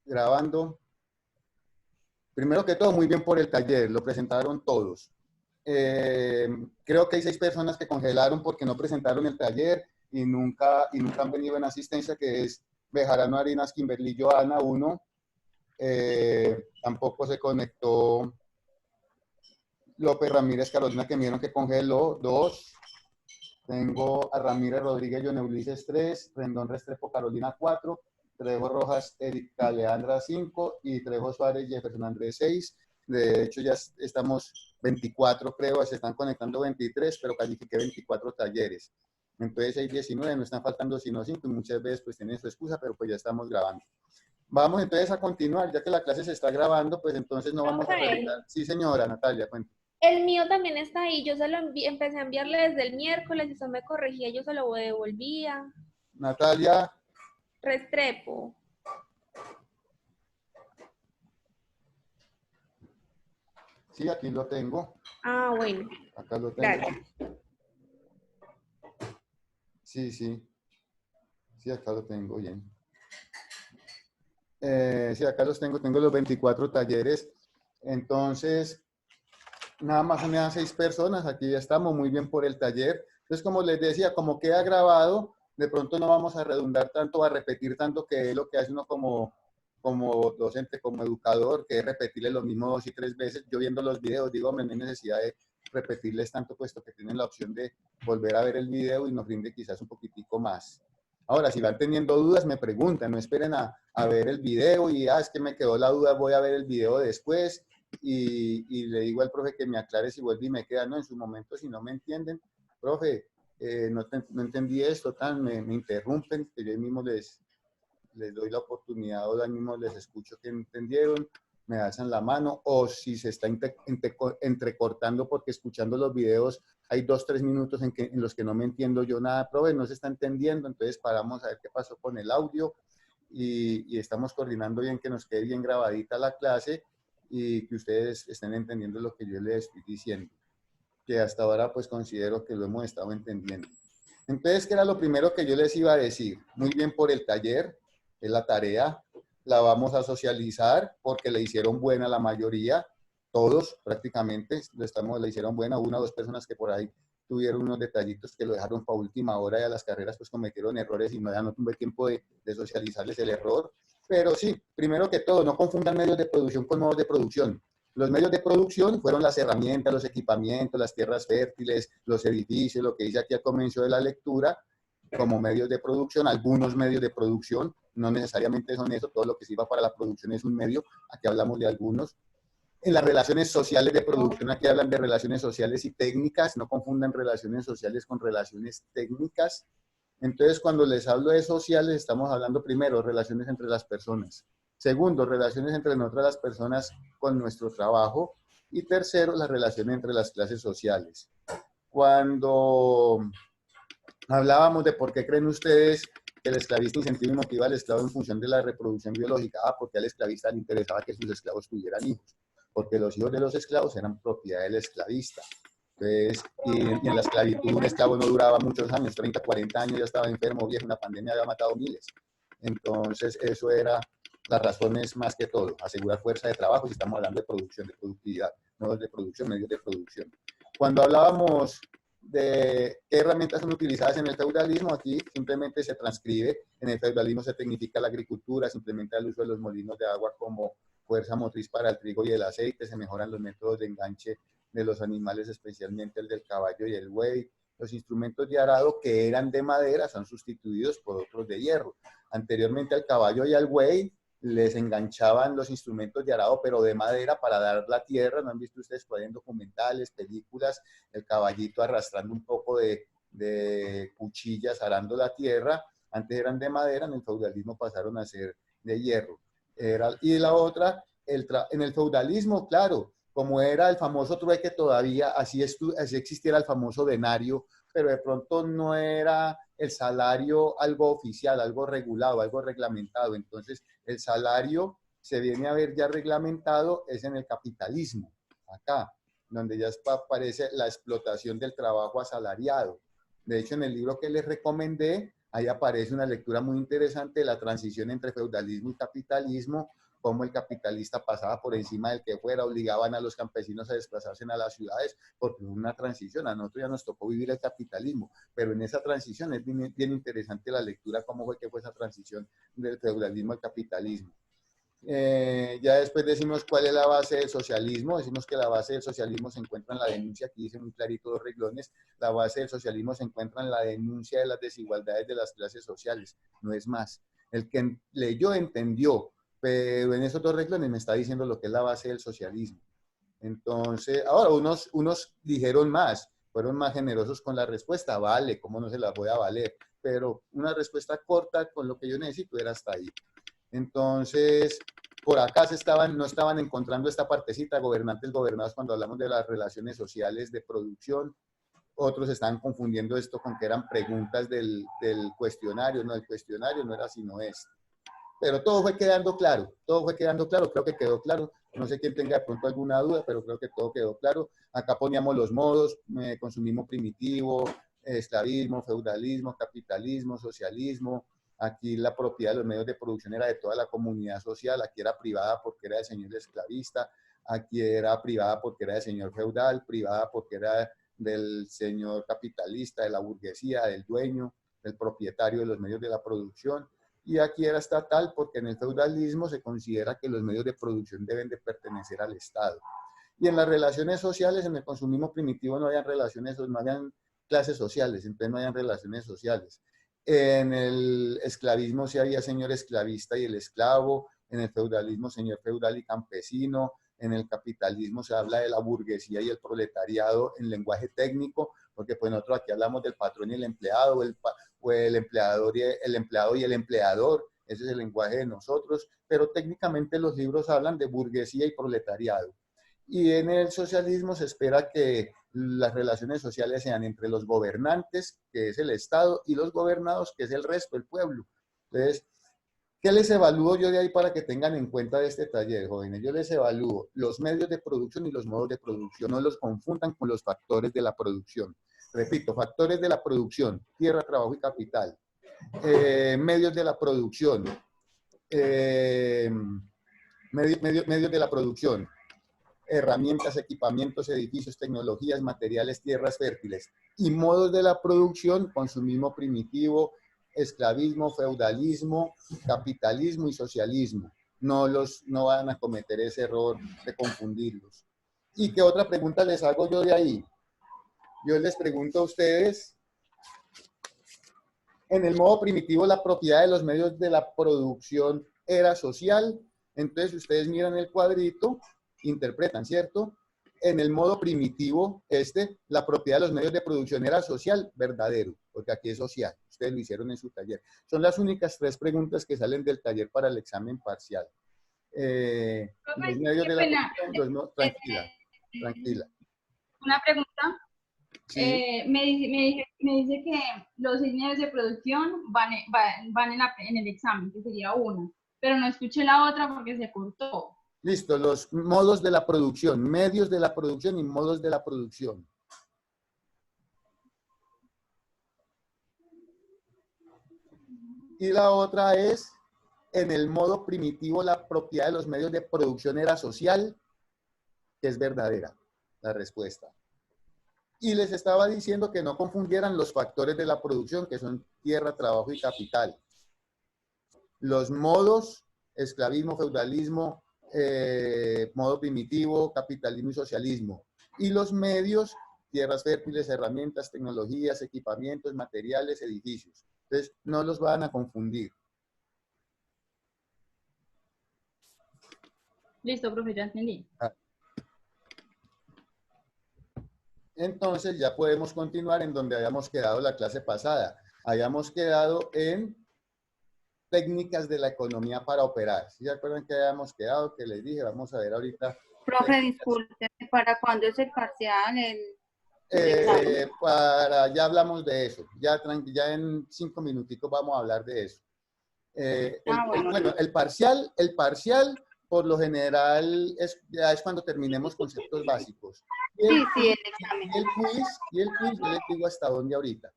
Grabando. Primero que todo, muy bien por el taller, lo presentaron todos. Creo que hay 6 personas que congelaron porque no presentaron el taller y nunca han venido en asistencia, que es Bejarano Arinas, Kimberly, Joana, 1. Tampoco se conectó López Ramírez Carolina, que me vieron que congeló, 2. Tengo a Ramírez Rodríguez, John Ulises, 3. Rendón Restrepo Carolina, 4. Trejo Rojas Erika Leandra, 5. Y Trejo Suárez Jefferson Andrés, 6. De hecho, ya estamos 24, creo, se están conectando 23, pero califiqué 24 talleres. Entonces hay 19, no están faltando sino 5 y muchas veces pues tienen su excusa, pero pues ya estamos grabando. Vamos entonces a continuar, ya que la clase se está grabando, pues entonces no vamos a realizar. Sí, señora Natalia, cuéntame. El mío también está ahí, yo se lo empecé a enviarle desde el miércoles y usted me corregía, yo se lo devolvía. Natalia. Restrepo. Sí, aquí lo tengo. Ah, bueno. Acá lo tengo. Gracias. Sí, sí. Sí, acá lo tengo bien. Sí, acá los tengo los 24 talleres. Entonces, nada más me dan 6 personas. Aquí ya estamos muy bien por el taller. Entonces, como les decía, como queda grabado, de pronto no vamos a redundar tanto, a repetir tanto, que es lo que hace uno como docente, como educador, que es repetirle lo mismo 2 y 3 veces. Yo viendo los videos digo, no hay necesidad de repetirles tanto, puesto que tienen la opción de volver a ver el video y nos rinde quizás un poquitico más. Ahora, si van teniendo dudas, me preguntan, no esperen a ver el video y, es que me quedó la duda, voy a ver el video después y le digo al profe que me aclare si vuelve y me queda, no, en su momento, si no me entienden, profe, no entendí esto, me interrumpen, que yo mismo les doy la oportunidad o yo mismo les escucho que entendieron, me alzan la mano, o si se está entrecortando porque escuchando los videos hay 2, 3 minutos en los que no me entiendo yo nada, profe, no se está entendiendo, entonces paramos a ver qué pasó con el audio y estamos coordinando bien que nos quede bien grabadita la clase y que ustedes estén entendiendo lo que yo les estoy diciendo, que hasta ahora pues considero que lo hemos estado entendiendo. Entonces, ¿qué era lo primero que yo les iba a decir? Muy bien por el taller, es la tarea, la vamos a socializar porque le hicieron buena la mayoría, todos prácticamente, le hicieron buena, 1 o 2 personas que por ahí tuvieron unos detallitos que lo dejaron para última hora y a las carreras pues cometieron errores y ya no tuve tiempo de socializarles el error. Pero sí, primero que todo, no confundan medios de producción con modos de producción. Los medios de producción fueron las herramientas, los equipamientos, las tierras fértiles, los edificios, lo que dice aquí al comienzo de la lectura, como medios de producción, algunos medios de producción, no necesariamente son eso, todo lo que sirva para la producción es un medio, aquí hablamos de algunos. En las relaciones sociales de producción, aquí hablan de relaciones sociales y técnicas, no confundan relaciones sociales con relaciones técnicas. Entonces, cuando les hablo de sociales, estamos hablando primero, relaciones entre las personas. Segundo, relaciones entre nosotras las personas con nuestro trabajo. Y tercero, las relaciones entre las clases sociales. Cuando hablábamos de por qué creen ustedes que el esclavista incentiva y motiva al esclavo en función de la reproducción biológica, porque al esclavista le interesaba que sus esclavos tuvieran hijos, porque los hijos de los esclavos eran propiedad del esclavista. Entonces, y en la esclavitud un esclavo no duraba muchos años, 30, 40 años, ya estaba enfermo, viejo, una pandemia había matado miles. Entonces, eso era las razones más que todo, asegurar fuerza de trabajo, si estamos hablando de producción, de productividad, no de producción, medios de producción. Cuando hablábamos de qué herramientas son utilizadas en el feudalismo, aquí simplemente se transcribe, en el feudalismo se tecnifica la agricultura, se implementa el uso de los molinos de agua como fuerza motriz para el trigo y el aceite, se mejoran los métodos de enganche de los animales, especialmente el del caballo y el buey. Los instrumentos de arado que eran de madera son sustituidos por otros de hierro. Anteriormente al caballo y al buey les enganchaban los instrumentos de arado, pero de madera para dar la tierra. ¿No han visto ustedes por ahí en documentales, películas, el caballito arrastrando un poco de cuchillas arando la tierra? Antes eran de madera, en el feudalismo pasaron a ser de hierro. Y la otra, en el feudalismo, claro, como era el famoso trueque todavía, así existiera el famoso denario, pero de pronto no era el salario algo oficial, algo regulado, algo reglamentado. Entonces, el salario se viene a ver ya reglamentado es en el capitalismo, acá, donde ya aparece la explotación del trabajo asalariado. De hecho, en el libro que les recomendé, ahí aparece una lectura muy interesante de la transición entre feudalismo y capitalismo, cómo el capitalista pasaba por encima del que fuera, obligaban a los campesinos a desplazarse a las ciudades, porque hubo una transición. A nosotros ya nos tocó vivir el capitalismo, pero en esa transición es bien, bien interesante la lectura, cómo fue que fue esa transición del feudalismo al capitalismo. Ya después decimos cuál es la base del socialismo. Decimos que la base del socialismo se encuentra en la denuncia, aquí dice muy clarito dos renglones, la base del socialismo se encuentra en la denuncia de las desigualdades de las clases sociales, no es más. El que leyó entendió, pero en esos dos renglones me está diciendo lo que es la base del socialismo. Entonces, ahora unos dijeron más, fueron más generosos con la respuesta, vale, ¿cómo no se la voy a valer? Pero una respuesta corta con lo que yo necesito era hasta ahí. Entonces, por acá no estaban encontrando esta partecita, gobernantes gobernados, cuando hablamos de las relaciones sociales de producción. Otros estaban confundiendo esto con que eran preguntas del cuestionario. No, el cuestionario no era sino esto. Pero todo fue quedando claro, creo que quedó claro. No sé quién tenga de pronto alguna duda, pero creo que todo quedó claro. Acá poníamos los modos, consumismo primitivo, esclavismo, feudalismo, capitalismo, socialismo. Aquí la propiedad de los medios de producción era de toda la comunidad social, aquí era privada porque era del señor esclavista, aquí era privada porque era del señor feudal, privada porque era del señor capitalista, de la burguesía, del dueño, del propietario de los medios de la producción. Y aquí era estatal porque en el feudalismo se considera que los medios de producción deben de pertenecer al Estado. Y en las relaciones sociales, en el consumismo primitivo no habían relaciones, no habían clases sociales, entonces no habían relaciones sociales. En el esclavismo sí había señor esclavista y el esclavo, en el feudalismo señor feudal y campesino, en el capitalismo se habla de la burguesía y el proletariado en lenguaje técnico, porque pues nosotros aquí hablamos del patrón y el empleado, o el empleador y el empleado y el empleador, ese es el lenguaje de nosotros, pero técnicamente los libros hablan de burguesía y proletariado. Y en el socialismo se espera que las relaciones sociales sean entre los gobernantes, que es el Estado, y los gobernados, que es el resto, el pueblo. Entonces, ¿qué les evalúo yo de ahí para que tengan en cuenta de este taller, jóvenes? Yo les evalúo los medios de producción y los modos de producción. No los confundan con los factores de la producción. Repito, factores de la producción: tierra, trabajo y capital. Medios de la producción. Medios de la producción: herramientas, equipamientos, edificios, tecnologías, materiales, tierras fértiles. Y modos de la producción: consumismo primitivo, esclavismo, feudalismo, capitalismo y socialismo. No van a cometer ese error de confundirlos. ¿Y qué otra pregunta les hago yo de ahí? Yo les pregunto a ustedes, en el modo primitivo la propiedad de los medios de la producción era social. Entonces ustedes miran el cuadrito, interpretan, ¿cierto? En el modo primitivo, la propiedad de los medios de producción era social, verdadero, porque aquí es social. Ustedes lo hicieron en su taller. Son las únicas 3 preguntas que salen del taller para el examen parcial. Los medios de la producción, tranquila. Una pregunta. Sí. Me dice que los 6 medios de producción van en el examen, que sería una, pero no escuché la otra porque se cortó. Listo, los modos de la producción, medios de la producción y modos de la producción. Y la otra es, en el modo primitivo la propiedad de los medios de producción era social, que es verdadera, la respuesta. Y les estaba diciendo que no confundieran los factores de la producción, que son tierra, trabajo y capital. Los modos: esclavismo, feudalismo, modo primitivo, capitalismo y socialismo. Y los medios: tierras fértiles, herramientas, tecnologías, equipamientos, materiales, edificios. Entonces, no los van a confundir. Listo, profe, ya entendí. Entonces, ya podemos continuar en donde habíamos quedado la clase pasada. Habíamos quedado en técnicas de la economía para operar. ¿Sí se acuerdan que habíamos quedado? Que les dije, vamos a ver ahorita. Profe, disculpe, ¿para cuándo es el parcial? Ya hablamos de eso. Ya en 5 minuticos vamos a hablar de eso. Bueno, el parcial, por lo general, ya es cuando terminemos conceptos básicos. Sí, el examen. Y el quiz, yo les digo hasta dónde ahorita.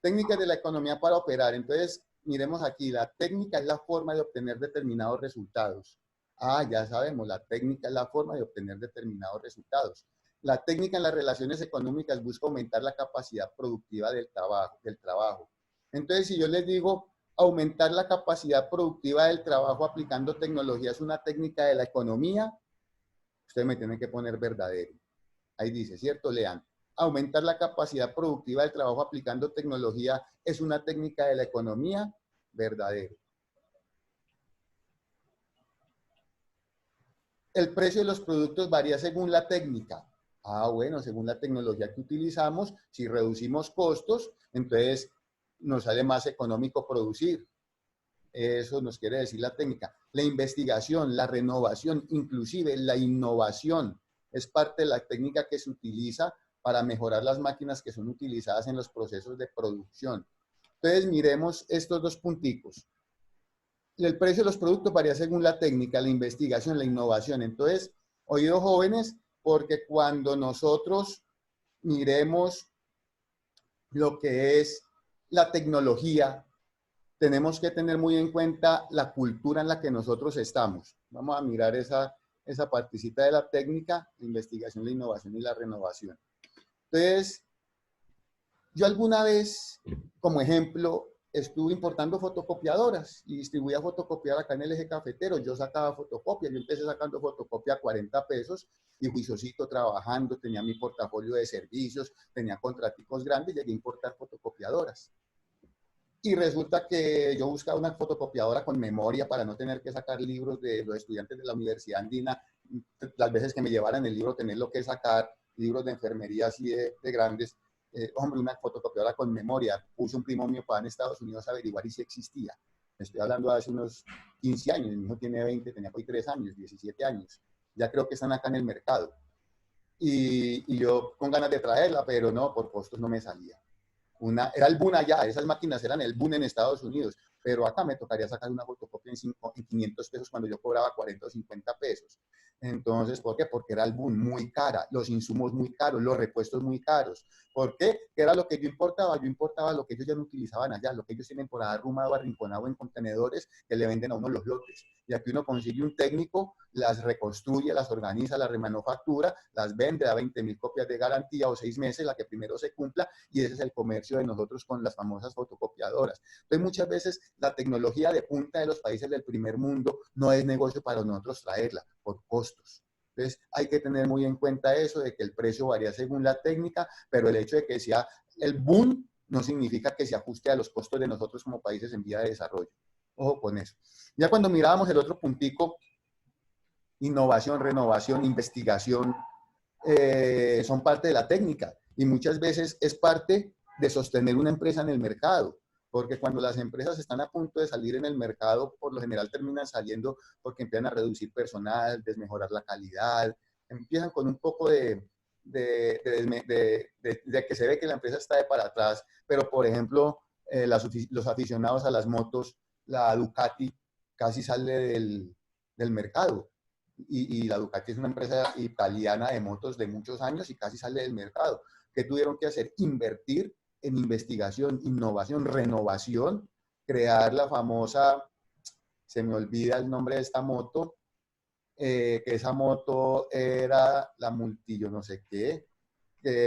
Técnicas de la economía para operar. Entonces, miremos aquí, la técnica es la forma de obtener determinados resultados. Ah, ya sabemos, la técnica es la forma de obtener determinados resultados. La técnica en las relaciones económicas busca aumentar la capacidad productiva del trabajo. Entonces, si yo les digo aumentar la capacidad productiva del trabajo aplicando tecnología es una técnica de la economía, ustedes me tienen que poner verdadero. Ahí dice, ¿cierto? Lean. Aumentar la capacidad productiva del trabajo aplicando tecnología es una técnica de la economía, verdadero. El precio de los productos varía según la técnica. Ah, bueno, según la tecnología que utilizamos, si reducimos costos, entonces nos sale más económico producir. Eso nos quiere decir la técnica. La investigación, la renovación, inclusive la innovación, es parte de la técnica que se utiliza para mejorar las máquinas que son utilizadas en los procesos de producción. Entonces, miremos estos dos punticos. El precio de los productos varía según la técnica, la investigación, la innovación. Entonces, oídos jóvenes, porque cuando nosotros miremos lo que es la tecnología, tenemos que tener muy en cuenta la cultura en la que nosotros estamos. Vamos a mirar esa partecita de la técnica, la investigación, la innovación y la renovación. Entonces, yo alguna vez, como ejemplo, estuve importando fotocopiadoras y distribuía fotocopiar acá en el eje cafetero. Yo sacaba fotocopia, yo empecé sacando fotocopia a 40 pesos y juiciosito trabajando, tenía mi portafolio de servicios, tenía contraticos grandes, llegué a importar fotocopiadoras. Y resulta que yo buscaba una fotocopiadora con memoria para no tener que sacar libros de los estudiantes de la Universidad Andina, las veces que me llevaran el libro, tenerlo que sacar, libros de enfermería así de grandes. Hombre, una fotocopiadora con memoria. Puse un primo mío para en Estados Unidos a averiguar y si existía. Estoy hablando de hace unos 15 años, mi hijo tiene 20, tenía hoy 3 años, 17 años. Ya creo que están acá en el mercado. Y yo con ganas de traerla, pero no, por costos no me salía. Era el boom allá, esas máquinas eran el boom en Estados Unidos, pero acá me tocaría sacar una fotocopia en 500 pesos cuando yo cobraba 40 o 50 pesos. Entonces, ¿por qué? Porque era el boom muy cara, los insumos muy caros, los repuestos muy caros. ¿Por qué? ¿Qué era lo que yo importaba? Yo importaba lo que ellos ya no utilizaban allá, lo que ellos tienen por arrumado, arrinconado en contenedores que le venden a uno los lotes. Y aquí uno consigue un técnico, las reconstruye, las organiza, las remanufactura, las vende a 20.000 copias de garantía o 6 meses, la que primero se cumpla, y ese es el comercio de nosotros con las famosas fotocopiadoras. Entonces, muchas veces la tecnología de punta de los países del primer mundo no es negocio para nosotros traerla por costos. Entonces, hay que tener muy en cuenta eso de que el precio varía según la técnica, pero el hecho de que sea el boom no significa que se ajuste a los costos de nosotros como países en vía de desarrollo. Ojo con eso. Ya cuando mirábamos el otro puntico, innovación, renovación, investigación, son parte de la técnica y muchas veces es parte de sostener una empresa en el mercado, porque cuando las empresas están a punto de salir en el mercado, por lo general terminan saliendo porque empiezan a reducir personal, desmejorar la calidad, empiezan con un poco de que se ve que la empresa está de para atrás, pero por ejemplo, los aficionados a las motos, la Ducati casi sale del mercado. Y la Ducati es una empresa italiana de motos de muchos años y casi sale del mercado. ¿Qué tuvieron que hacer? Invertir en investigación, innovación, renovación, crear la famosa, se me olvida el nombre de esta moto, que esa moto era la multi, yo no sé qué,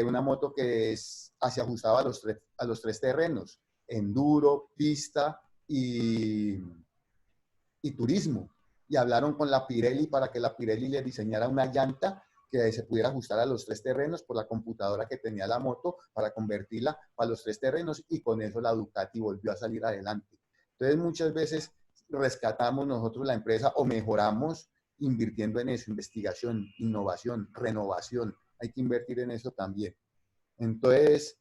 una moto que se ajustaba a los tres terrenos, enduro, pista y turismo. Y hablaron con la Pirelli para que la Pirelli le diseñara una llanta que se pudiera ajustar a los tres terrenos por la computadora que tenía la moto para convertirla a los tres terrenos y con eso la Ducati volvió a salir adelante. Entonces muchas veces rescatamos nosotros la empresa o mejoramos invirtiendo en eso, investigación, innovación, renovación. Hay que invertir en eso también. Entonces,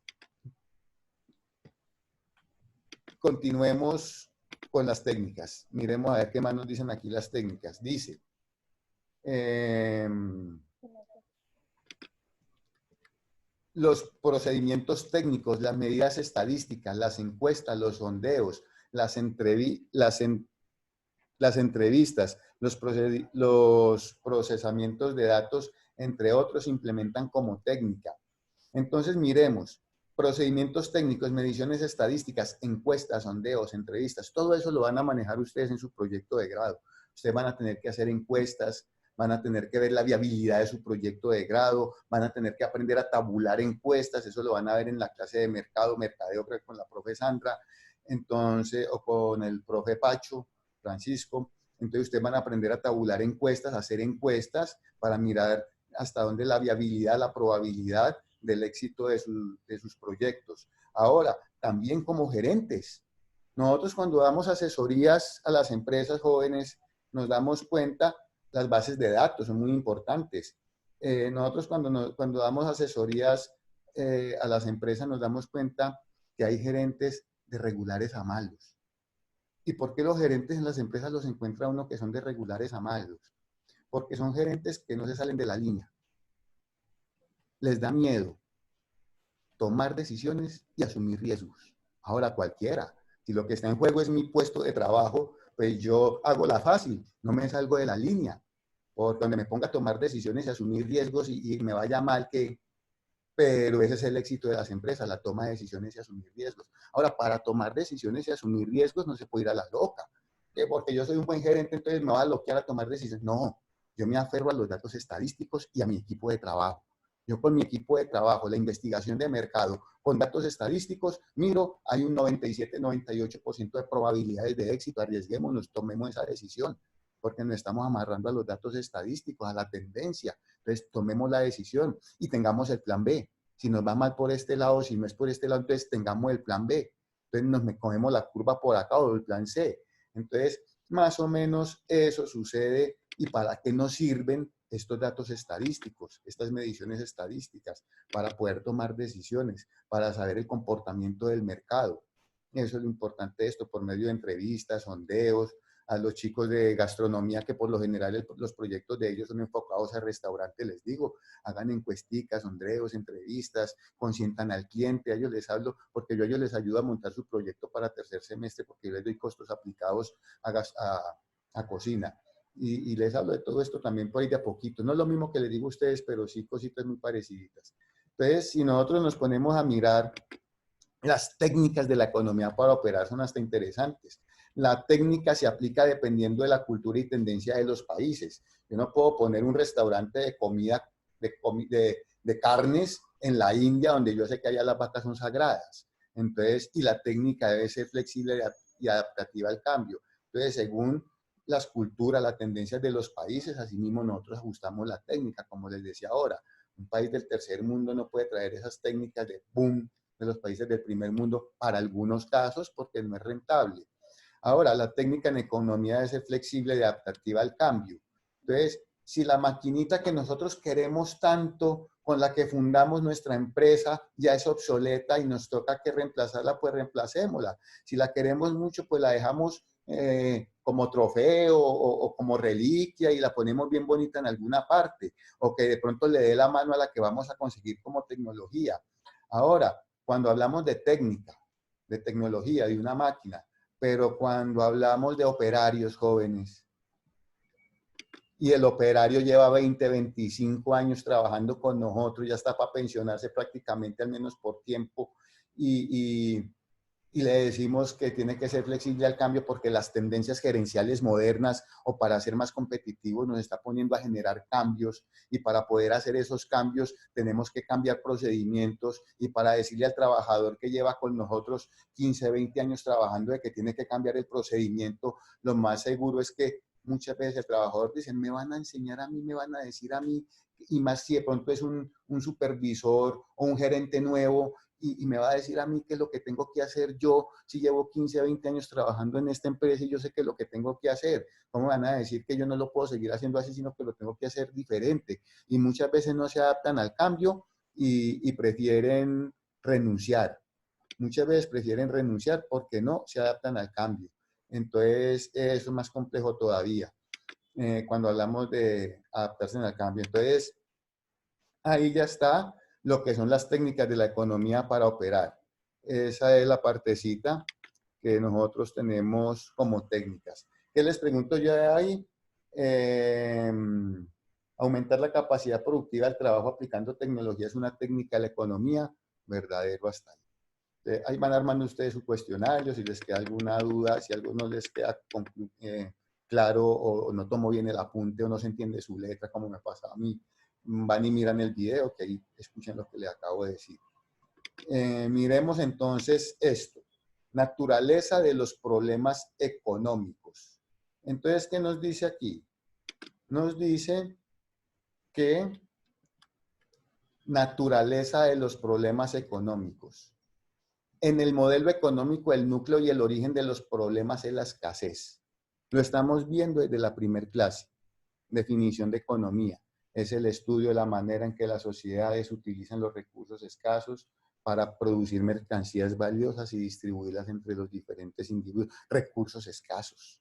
continuemos con las técnicas. Miremos a ver qué más nos dicen aquí las técnicas. Dice, los procedimientos técnicos, las medidas estadísticas, las encuestas, los sondeos, las entrevistas, los procesamientos de datos, entre otros, se implementan como técnica. Entonces, miremos, procedimientos técnicos, mediciones estadísticas, encuestas, sondeos, entrevistas, todo eso lo van a manejar ustedes en su proyecto de grado. Ustedes van a tener que hacer encuestas, van a tener que ver la viabilidad de su proyecto de grado, van a tener que aprender a tabular encuestas, eso lo van a ver en la clase de mercadeo, creo que con la profe Sandra, entonces, o con el profe Pacho, Francisco. Entonces, ustedes van a aprender a tabular encuestas, a hacer encuestas para mirar hasta dónde la viabilidad, la probabilidad del éxito de sus proyectos. Ahora, también como gerentes, nosotros cuando damos asesorías a las empresas jóvenes, nos damos cuenta, las bases de datos son muy importantes. Nosotros cuando damos asesorías a las empresas nos damos cuenta que hay gerentes de regulares a malos. ¿Y por qué los gerentes en las empresas los encuentra uno que son de regulares a malos? Porque son gerentes que no se salen de la línea. Les da miedo tomar decisiones y asumir riesgos. Ahora cualquiera, si lo que está en juego es mi puesto de trabajo, pues yo hago la fácil, no me salgo de la línea, por donde me ponga a tomar decisiones y asumir riesgos y me vaya mal que... Pero ese es el éxito de las empresas, la toma de decisiones y asumir riesgos. Ahora, para tomar decisiones y asumir riesgos no se puede ir a la loca, que porque yo soy un buen gerente, entonces me va a bloquear a tomar decisiones. No, yo me aferro a los datos estadísticos y a mi equipo de trabajo. Yo con mi equipo de trabajo, la investigación de mercado, con datos estadísticos, miro, hay un 97-98% de probabilidades de éxito, arriesguémonos, tomemos esa decisión, porque nos estamos amarrando a los datos estadísticos, a la tendencia. Entonces, tomemos la decisión y tengamos el plan B. Si nos va mal por este lado, si no es por este lado, entonces tengamos el plan B. Entonces, nos comemos la curva por acá o el plan C. Entonces, más o menos eso sucede. ¿Y para qué nos sirven estos datos estadísticos, estas mediciones estadísticas? Para poder tomar decisiones, para saber el comportamiento del mercado. Eso es lo importante de esto, por medio de entrevistas, sondeos, a los chicos de gastronomía, que por lo general los proyectos de ellos son enfocados a restaurantes, les digo, hagan encuesticas, sondeos, entrevistas, consientan al cliente, a ellos les hablo, porque yo a ellos les ayudo a montar su proyecto para tercer semestre, porque yo les doy costos aplicados a cocina. Y les hablo de todo esto también por ahí de a poquito. No es lo mismo que les digo a ustedes, pero sí cositas muy parecidas. Entonces, si nosotros nos ponemos a mirar las técnicas de la economía para operar, son hasta interesantes. La técnica se aplica dependiendo de la cultura y tendencia de los países. Yo no puedo poner un restaurante de comida, de carnes en la India, donde yo sé que allá las vacas son sagradas. Entonces, y la técnica debe ser flexible y adaptativa al cambio. Entonces, según las culturas, las tendencias de los países, así mismo nosotros ajustamos la técnica, como les decía ahora. Un país del tercer mundo no puede traer esas técnicas de boom de los países del primer mundo para algunos casos porque no es rentable. Ahora, la técnica en economía debe ser flexible y adaptativa al cambio. Entonces, si la maquinita que nosotros queremos tanto, con la que fundamos nuestra empresa, ya es obsoleta y nos toca que reemplazarla, pues reemplacémosla. Si la queremos mucho, pues la dejamos como trofeo o como reliquia y la ponemos bien bonita en alguna parte, o que de pronto le dé la mano a la que vamos a conseguir como tecnología. Ahora, cuando hablamos de técnica, de tecnología, de una máquina, pero cuando hablamos de operarios jóvenes, y el operario lleva 20, 25 años trabajando con nosotros, ya está para pensionarse prácticamente, al menos por tiempo, y le decimos que tiene que ser flexible al cambio porque las tendencias gerenciales modernas o para ser más competitivos nos está poniendo a generar cambios, y para poder hacer esos cambios tenemos que cambiar procedimientos, y para decirle al trabajador que lleva con nosotros 15, 20 años trabajando de que tiene que cambiar el procedimiento, lo más seguro es que muchas veces el trabajador dice, me van a enseñar a mí, me van a decir a mí, y más si de pronto es un supervisor o un gerente nuevo, y me va a decir a mí qué es lo que tengo que hacer yo, si llevo 15 a 20 años trabajando en esta empresa y yo sé qué es lo que tengo que hacer. ¿Cómo me van a decir que yo no lo puedo seguir haciendo así, sino que lo tengo que hacer diferente? Y muchas veces no se adaptan al cambio y prefieren renunciar. Muchas veces prefieren renunciar porque no se adaptan al cambio. Entonces, eso es más complejo todavía cuando hablamos de adaptarse al cambio. Entonces, ahí ya está lo que son las técnicas de la economía para operar. Esa es la partecita que nosotros tenemos como técnicas. ¿Qué les pregunto yo de ahí? Aumentar la capacidad productiva del trabajo aplicando tecnología es una técnica de la economía. verdadero hasta ahí. Ahí van armando ustedes su cuestionario, si les queda alguna duda, si algo no les queda claro o no tomo bien el apunte o no se entiende su letra, como me pasa a mí, van y miran el video, que ahí escuchen lo que les acabo de decir. Miremos entonces esto, naturaleza de los problemas económicos. Entonces, ¿qué nos dice aquí? Nos dice que naturaleza de los problemas económicos. En el modelo económico, el núcleo y el origen de los problemas es la escasez. Lo estamos viendo desde la primer clase. Definición de economía. Es el estudio de la manera en que las sociedades utilizan los recursos escasos para producir mercancías valiosas y distribuirlas entre los diferentes individuos. Recursos escasos.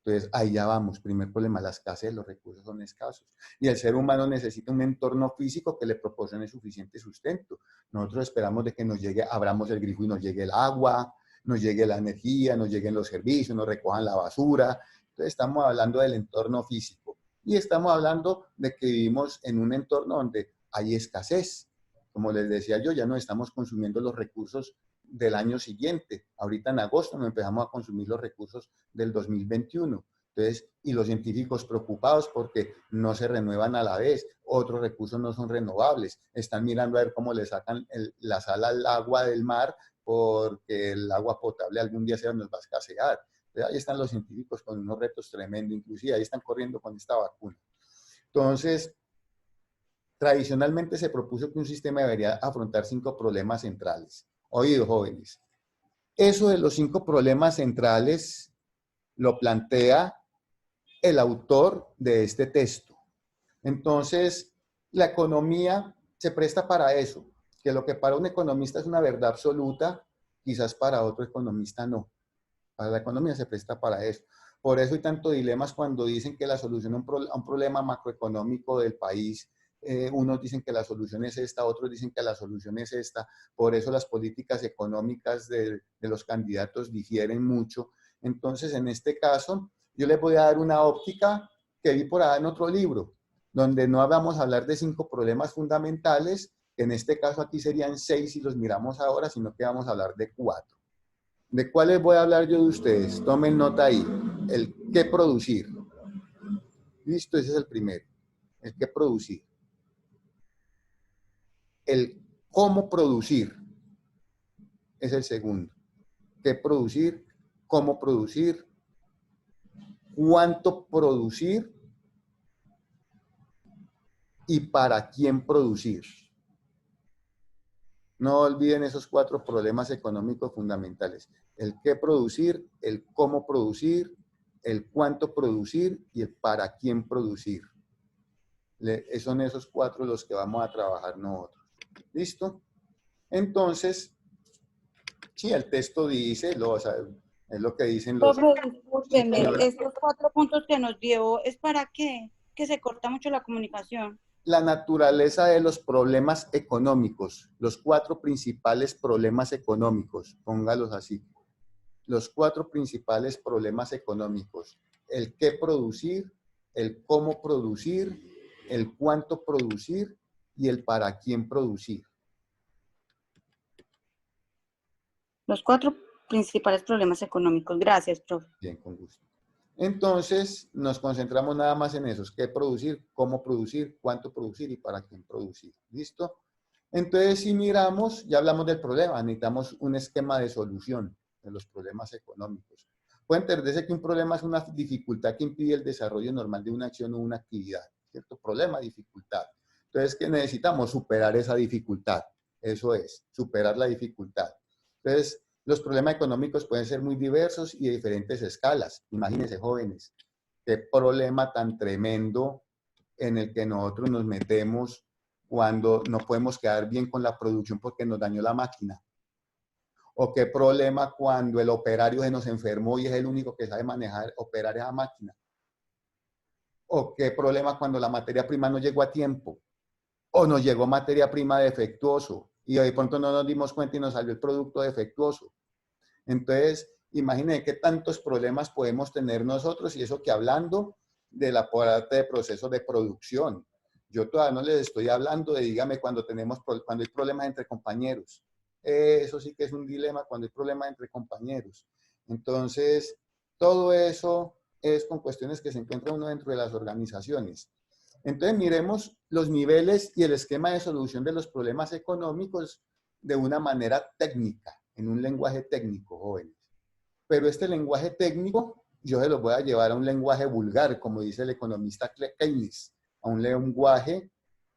Entonces, ahí ya vamos. Primer problema, la escasez, los recursos son escasos. Y el ser humano necesita un entorno físico que le proporcione suficiente sustento. Nosotros esperamos de que nos llegue, abramos el grifo y nos llegue el agua, nos llegue la energía, nos lleguen los servicios, nos recojan la basura. Entonces, estamos hablando del entorno físico. Y estamos hablando de que vivimos en un entorno donde hay escasez. Como les decía yo, ya no estamos consumiendo los recursos del año siguiente. Ahorita en agosto nos empezamos a consumir los recursos del 2021. Entonces, y los científicos preocupados porque no se renuevan a la vez, otros recursos no son renovables. Están mirando a ver cómo le sacan la sal al agua del mar porque el agua potable algún día se nos va a escasear. Entonces, ahí están los científicos con unos retos tremendos, inclusive ahí están corriendo con esta vacuna. Entonces, tradicionalmente se propuso que un sistema debería afrontar 5 problemas centrales. Oído, jóvenes, eso de los 5 problemas centrales lo plantea el autor de este texto. Entonces, la economía se presta para eso, que lo que para un economista es una verdad absoluta, quizás para otro economista no. Para la economía se presta para eso. Por eso hay tantos dilemas cuando dicen que la solución a un problema macroeconómico del país, unos dicen que la solución es esta, otros dicen que la solución es esta. Por eso las políticas económicas de los candidatos difieren mucho. Entonces, en este caso, yo les voy a dar una óptica que vi por ahí en otro libro, donde no vamos a hablar de 5 problemas fundamentales, que en este caso aquí serían 6 si los miramos ahora, sino que vamos a hablar de 4. ¿De cuáles voy a hablar yo de ustedes? Tomen nota ahí. El qué producir. Listo, ese es el primero. El qué producir. El cómo producir es el segundo. ¿Qué producir? ¿Cómo producir? ¿Cuánto producir? ¿Y para quién producir? No olviden esos 4 problemas económicos fundamentales. El qué producir, el cómo producir, el cuánto producir y el para quién producir. Son esos 4 los que vamos a trabajar nosotros. ¿Listo? Entonces, sí, el texto dice, es lo que dicen los... Profe, discúlpeme, estos 4 puntos que nos dio, ¿es para qué? Que se corta mucho la comunicación. La naturaleza de los problemas económicos, los 4 principales problemas económicos, póngalos así. Los 4 principales problemas económicos. El qué producir, el cómo producir, el cuánto producir y el para quién producir. Los 4 principales problemas económicos. Gracias, profe. Bien, con gusto. Entonces, nos concentramos nada más en esos. ¿Qué producir? ¿Cómo producir? ¿Cuánto producir? ¿Y para quién producir? ¿Listo? Entonces, si miramos, ya hablamos del problema. Necesitamos un esquema de solución de los problemas económicos. Puede entenderse que un problema es una dificultad que impide el desarrollo normal de una acción o una actividad. ¿Cierto? Problema, dificultad. Entonces, ¿qué necesitamos? Superar esa dificultad. Eso es, superar la dificultad. Entonces, los problemas económicos pueden ser muy diversos y de diferentes escalas. Imagínense, jóvenes, qué problema tan tremendo en el que nosotros nos metemos cuando no podemos quedar bien con la producción porque nos dañó la máquina. O qué problema cuando el operario se nos enfermó y es el único que sabe manejar, operar esa máquina. O qué problema cuando la materia prima no llegó a tiempo. O nos llegó materia prima defectuoso y de pronto no nos dimos cuenta y nos salió el producto defectuoso. Entonces, imaginen qué tantos problemas podemos tener nosotros y eso que hablando de la parte de procesos de producción. Yo todavía no les estoy hablando de, dígame, cuando hay problemas entre compañeros. Eso sí que es un dilema cuando hay problemas entre compañeros. Entonces, todo eso es con cuestiones que se encuentra uno dentro de las organizaciones. Entonces, miremos los niveles y el esquema de solución de los problemas económicos de una manera técnica, en un lenguaje técnico, jóvenes. Pero este lenguaje técnico, yo se los voy a llevar a un lenguaje vulgar, como dice el economista Keynes, a un lenguaje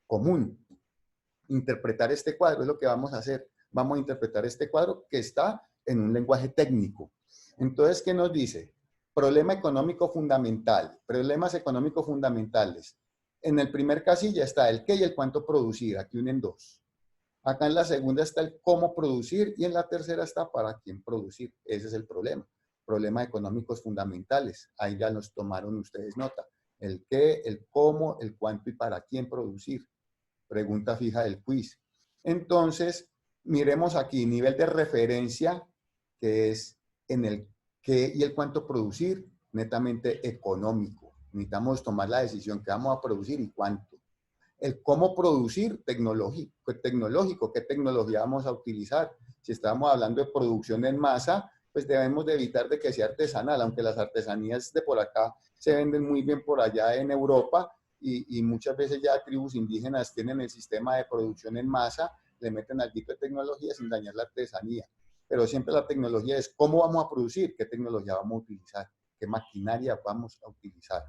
común. Interpretar este cuadro es lo que vamos a hacer. Vamos a interpretar este cuadro que está en un lenguaje técnico. Entonces, ¿qué nos dice? Problema económico fundamental, problemas económicos fundamentales. En el primer casilla está el qué y el cuánto producir, aquí unen dos. Acá en la segunda está el cómo producir y en la tercera está para quién producir. Ese es el problema. Problemas económicos fundamentales. Ahí ya los tomaron ustedes nota. El qué, el cómo, el cuánto y para quién producir. Pregunta fija del quiz. Entonces, miremos aquí, nivel de referencia, que es en el qué y el cuánto producir, netamente económico. Necesitamos tomar la decisión que vamos a producir y cuánto. El cómo producir, tecnológico, qué tecnología vamos a utilizar. Si estamos hablando de producción en masa, pues debemos de evitar de que sea artesanal, aunque las artesanías de por acá se venden muy bien por allá en Europa, y muchas veces ya tribus indígenas tienen el sistema de producción en masa, le meten algo de tecnología sin dañar la artesanía. Pero siempre la tecnología es cómo vamos a producir, qué tecnología vamos a utilizar, qué maquinaria vamos a utilizar.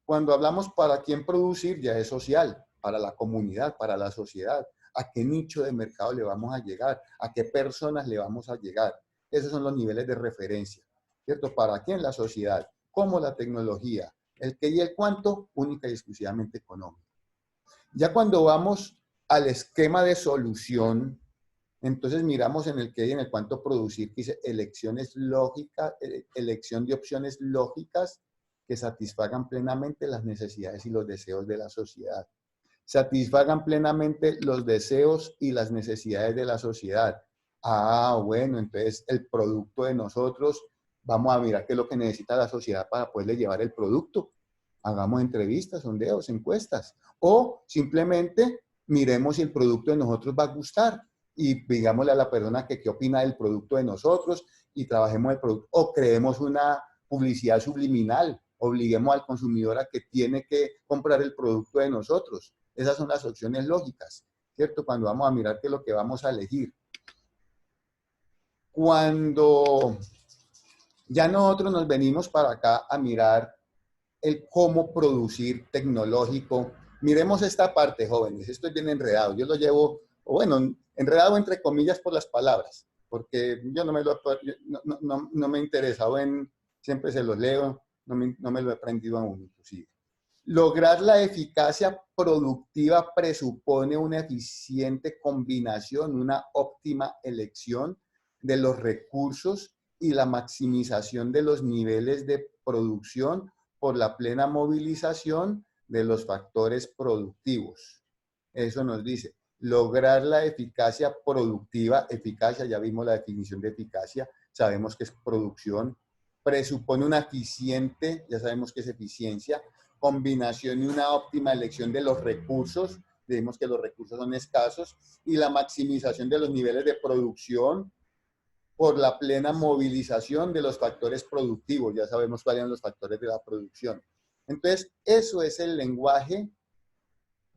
Cuando hablamos para quién producir, ya es social, para la comunidad, para la sociedad. ¿A qué nicho de mercado le vamos a llegar? ¿A qué personas le vamos a llegar? Esos son los niveles de referencia, ¿cierto? ¿Para quién? La sociedad. ¿Cómo? La tecnología. El qué y el cuánto, única y exclusivamente económico. Ya cuando vamos al esquema de solución, entonces miramos en el qué y en el cuánto producir, que dice elecciones lógicas, elección de opciones lógicas que satisfagan plenamente las necesidades y los deseos de la sociedad. Satisfagan plenamente los deseos y las necesidades de la sociedad. Ah, bueno, entonces el producto de nosotros, vamos a mirar qué es lo que necesita la sociedad para poderle llevar el producto. Hagamos entrevistas, sondeos, encuestas. O simplemente miremos si el producto de nosotros va a gustar y digámosle a la persona que qué opina del producto de nosotros y trabajemos el producto. O creemos una publicidad subliminal, obliguemos al consumidor a que tiene que comprar el producto de nosotros. Esas son las opciones lógicas, ¿cierto? Cuando vamos a mirar qué es lo que vamos a elegir. Cuando ya nosotros nos venimos para acá a mirar el cómo producir tecnológico, miremos esta parte, jóvenes. Esto es bien enredado. Yo lo llevo, o bueno, enredado entre comillas por las palabras, porque yo no me he interesado en, siempre se los leo, no me lo he aprendido aún, inclusive. Lograr la eficacia productiva presupone una eficiente combinación, una óptima elección de los recursos y la maximización de los niveles de producción por la plena movilización de los factores productivos. Eso nos dice, lograr la eficacia productiva, eficacia, ya vimos la definición de eficacia, sabemos que es producción, presupone una eficiente, ya sabemos que es eficiencia, combinación y una óptima elección de los recursos, vemos que los recursos son escasos, y la maximización de los niveles de producción por la plena movilización de los factores productivos. Ya sabemos cuáles son los factores de la producción. Entonces, eso es el lenguaje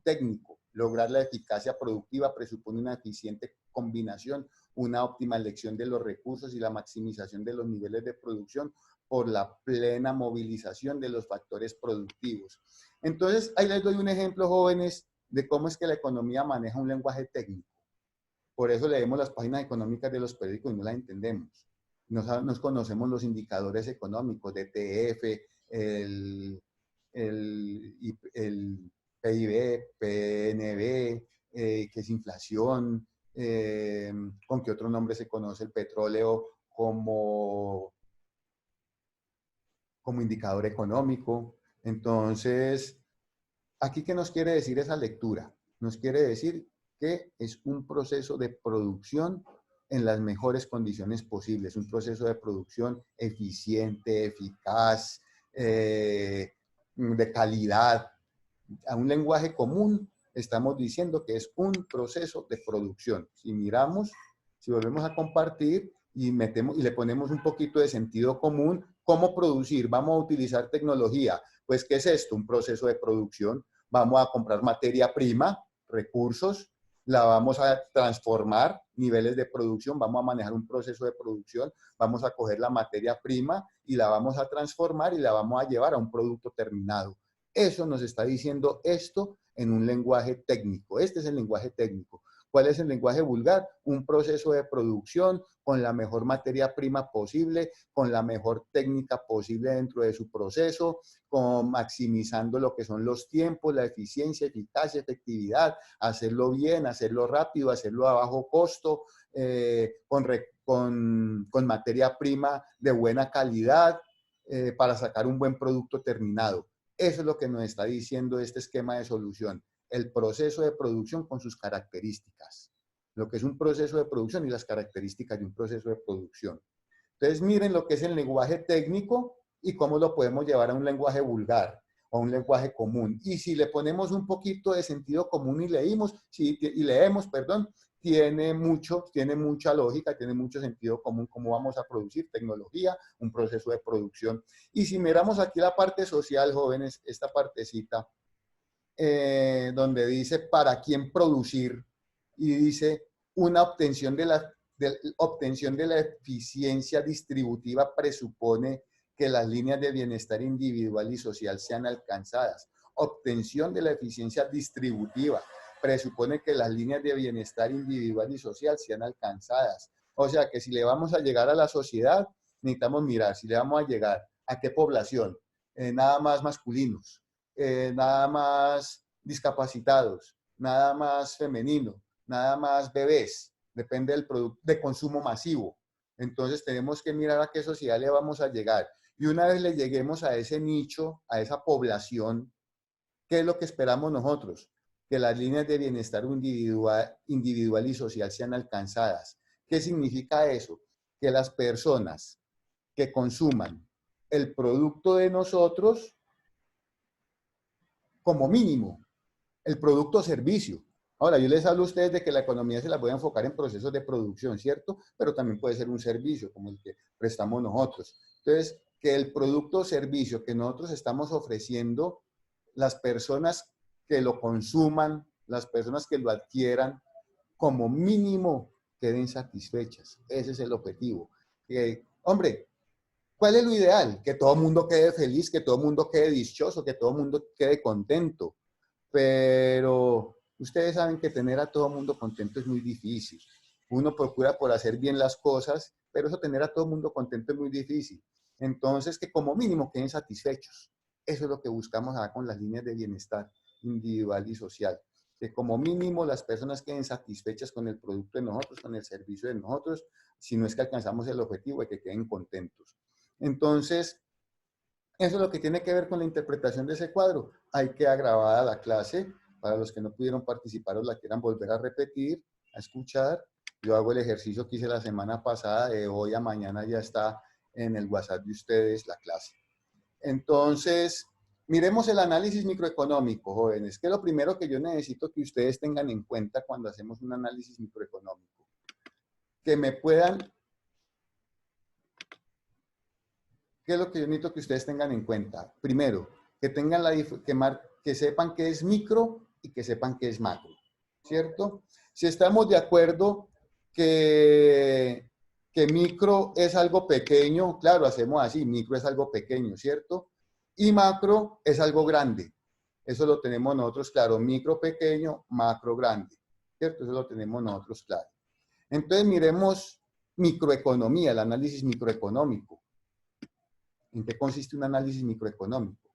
técnico. Lograr la eficacia productiva presupone una eficiente combinación, una óptima elección de los recursos y la maximización de los niveles de producción por la plena movilización de los factores productivos. Entonces, ahí les doy un ejemplo, jóvenes, de cómo es que la economía maneja un lenguaje técnico. Por eso leemos las páginas económicas de los periódicos y no las entendemos. Nos conocemos los indicadores económicos, DTF, el PIB, PNB, que es inflación, con qué otro nombre se conoce el petróleo como indicador económico. Entonces, aquí, ¿qué nos quiere decir esa lectura? Nos quiere decir que es un proceso de producción en las mejores condiciones posibles, un proceso de producción eficiente, eficaz, de calidad, A un lenguaje común estamos diciendo que es un proceso de producción. Si miramos, si volvemos a compartir y metemos y le ponemos un poquito de sentido común, ¿cómo producir? Vamos a utilizar tecnología. Pues, ¿qué es esto? Un proceso de producción. Vamos a comprar materia prima, recursos, la vamos a transformar, niveles de producción, vamos a manejar un proceso de producción, vamos a coger la materia prima y la vamos a transformar y la vamos a llevar a un producto terminado. Eso nos está diciendo esto en un lenguaje técnico. Este es el lenguaje técnico. ¿Cuál es el lenguaje vulgar? Un proceso de producción con la mejor materia prima posible, con la mejor técnica posible dentro de su proceso, maximizando lo que son los tiempos, la eficiencia, eficacia, efectividad, hacerlo bien, hacerlo rápido, hacerlo a bajo costo, con materia prima de buena calidad, para sacar un buen producto terminado. Eso es lo que nos está diciendo este esquema de solución. El proceso de producción con sus características. Lo que es un proceso de producción y las características de un proceso de producción. Entonces, miren lo que es el lenguaje técnico y cómo lo podemos llevar a un lenguaje vulgar o a un lenguaje común. Y si le ponemos un poquito de sentido común y leemos, tiene mucha lógica, tiene mucho sentido común cómo vamos a producir tecnología, un proceso de producción. Y si miramos aquí la parte social, jóvenes, esta partecita, donde dice para quién producir y dice una obtención de la eficiencia distributiva presupone que las líneas de bienestar individual y social sean alcanzadas. Obtención de la eficiencia distributiva presupone que las líneas de bienestar individual y social sean alcanzadas. O sea que si le vamos a llegar a la sociedad, necesitamos mirar si le vamos a llegar a qué población, nada más masculinos, nada más discapacitados, nada más femenino, nada más bebés, depende del producto de consumo masivo. Entonces tenemos que mirar a qué sociedad le vamos a llegar. Y una vez le lleguemos a ese nicho, a esa población, ¿qué es lo que esperamos nosotros? Que las líneas de bienestar individual y social sean alcanzadas. ¿Qué significa eso? Que las personas que consuman el producto de nosotros, como mínimo, el producto o servicio. Ahora, yo les hablo a ustedes de que la economía se la voy a enfocar en procesos de producción, ¿cierto? Pero también puede ser un servicio como el que prestamos nosotros. Entonces, que el producto o servicio que nosotros estamos ofreciendo, las personas que lo consuman, las personas que lo adquieran, como mínimo queden satisfechas. Ese es el objetivo. Hombre, ¿cuál es lo ideal? Que todo el mundo quede feliz, que todo el mundo quede dichoso, que todo el mundo quede contento. Pero ustedes saben que tener a todo el mundo contento es muy difícil. Uno procura por hacer bien las cosas, pero eso tener a todo el mundo contento es muy difícil. Entonces, que como mínimo queden satisfechos. Eso es lo que buscamos acá con las líneas de bienestar individual y social. Que como mínimo las personas queden satisfechas con el producto de nosotros, con el servicio de nosotros, si no es que alcanzamos el objetivo de que queden contentos. Entonces, eso es lo que tiene que ver con la interpretación de ese cuadro. Hay que grabada la clase, para los que no pudieron participar o la quieran volver a repetir, a escuchar. Yo hago el ejercicio que hice la semana pasada, de hoy a mañana ya está en el WhatsApp de ustedes la clase. Entonces, miremos el análisis microeconómico, jóvenes, que es lo primero que yo necesito que ustedes tengan en cuenta cuando hacemos un análisis microeconómico. Que me puedan... ¿Qué es lo que yo necesito que ustedes tengan en cuenta? Primero, que tengan que sepan qué es micro y que sepan qué es macro, ¿cierto? Si estamos de acuerdo que micro es algo pequeño, claro, hacemos así, micro es algo pequeño, ¿cierto? Y macro es algo grande. Eso lo tenemos nosotros claro, micro pequeño, macro grande, ¿cierto? Eso lo tenemos nosotros claro. Entonces miremos microeconomía, el análisis microeconómico. ¿En qué consiste un análisis microeconómico?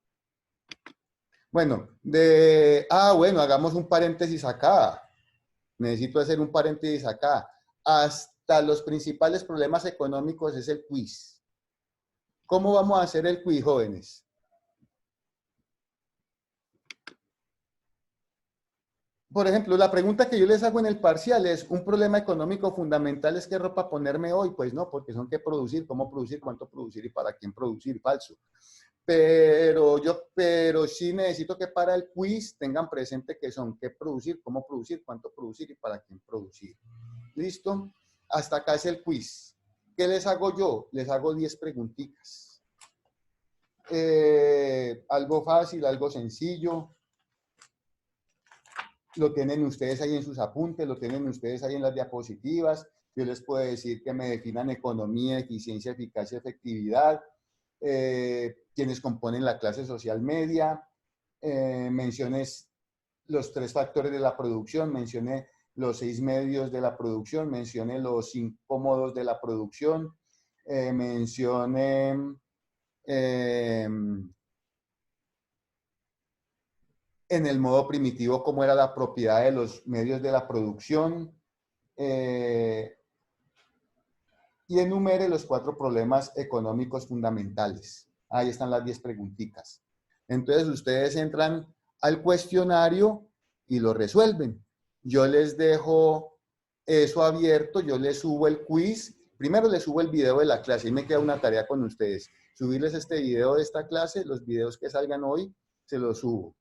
Bueno, hagamos un paréntesis acá. Necesito hacer un paréntesis acá. Hasta los principales problemas económicos es el quiz. ¿Cómo vamos a hacer el quiz, jóvenes? Por ejemplo, la pregunta que yo les hago en el parcial es, ¿un problema económico fundamental es qué ropa ponerme hoy? Pues no, porque son qué producir, cómo producir, cuánto producir y para quién producir, falso. pero sí necesito que para el quiz tengan presente qué son, qué producir, cómo producir, cuánto producir y para quién producir. ¿Listo? Hasta acá es el quiz. ¿Qué les hago yo? Les hago 10 preguntitas. Algo fácil, algo sencillo. Lo tienen ustedes ahí en sus apuntes, lo tienen ustedes ahí en las diapositivas. Yo les puedo decir que me definan economía, eficiencia, eficacia, efectividad. Quienes componen la clase social media. Menciones los 3 factores de la producción, mencioné los 6 medios de la producción, mencioné los 5 modos de la producción, mencioné en el modo primitivo cómo era la propiedad de los medios de la producción, y enumere los 4 problemas económicos fundamentales. Ahí están las 10 preguntitas. Entonces ustedes entran al cuestionario y lo resuelven. Yo les dejo eso abierto, yo les subo el quiz. Primero les subo el video de la clase y me queda una tarea con ustedes. Subirles este video de esta clase, los videos que salgan hoy, se los subo.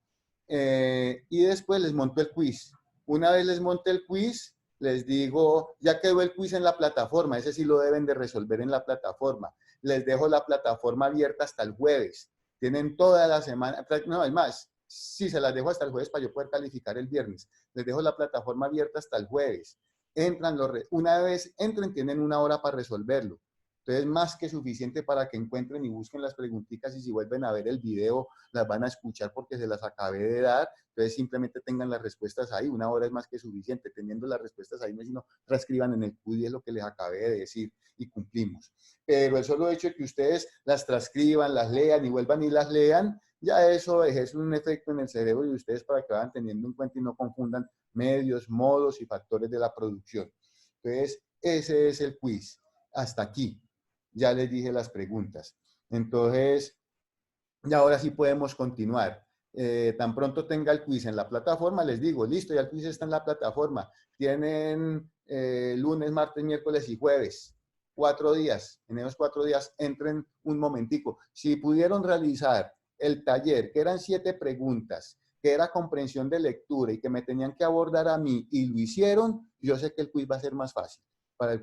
Y después les monto el quiz. Una vez les monte el quiz, les digo, ya quedó el quiz en la plataforma, ese sí lo deben de resolver en la plataforma. Les dejo la plataforma abierta hasta el jueves. Tienen toda la semana, no, es más, sí, se las dejo hasta el jueves para yo poder calificar el viernes. Les dejo la plataforma abierta hasta el jueves. Entran, una vez entren, tienen 1 hora para resolverlo. Entonces, más que suficiente para que encuentren y busquen las preguntitas y si vuelven a ver el video, las van a escuchar porque se las acabé de dar. Entonces, simplemente tengan las respuestas ahí. 1 hora es más que suficiente. Teniendo las respuestas ahí, no es sino transcriban en el QD lo que les acabé de decir y cumplimos. Pero el solo hecho de que ustedes las transcriban, las lean y vuelvan y las lean, ya eso ejerce un efecto en el cerebro de ustedes para que vayan teniendo en cuenta y no confundan medios, modos y factores de la producción. Entonces, ese es el quiz. Hasta aquí. Ya les dije las preguntas. Entonces, y ahora sí podemos continuar. Tan pronto tenga el quiz en la plataforma, les digo, listo, ya el quiz está en la plataforma. Tienen lunes, martes, miércoles y jueves. 4 días. En esos 4 días entren un momentico. Si pudieron realizar el taller, que eran 7 preguntas, que era comprensión de lectura y que me tenían que abordar a mí y lo hicieron, yo sé que el quiz va a ser más fácil.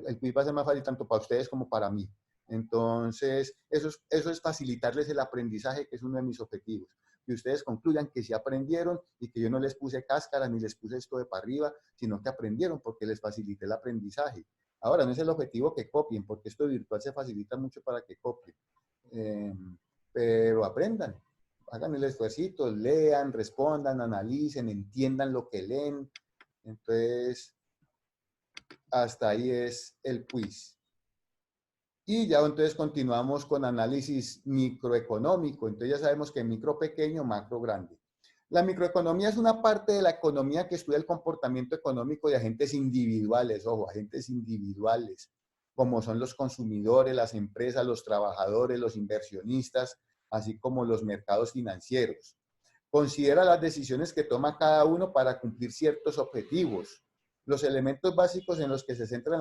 El quiz va a ser más fácil tanto para ustedes como para mí. Entonces, eso es facilitarles el aprendizaje, que es uno de mis objetivos. Que ustedes concluyan que sí aprendieron y que yo no les puse cáscara ni les puse esto de para arriba, sino que aprendieron porque les facilité el aprendizaje. Ahora, no es el objetivo que copien, porque esto virtual se facilita mucho para que copien. Pero aprendan, hagan el esfuercito, lean, respondan, analicen, entiendan lo que leen. Entonces, hasta ahí es el quiz. Y ya entonces continuamos con análisis microeconómico. Entonces ya sabemos que micro pequeño, macro grande. La microeconomía es una parte de la economía que estudia el comportamiento económico de agentes individuales, ojo, agentes individuales, como son los consumidores, las empresas, los trabajadores, los inversionistas, así como los mercados financieros. Considera las decisiones que toma cada uno para cumplir ciertos objetivos. Los elementos básicos en los que se centra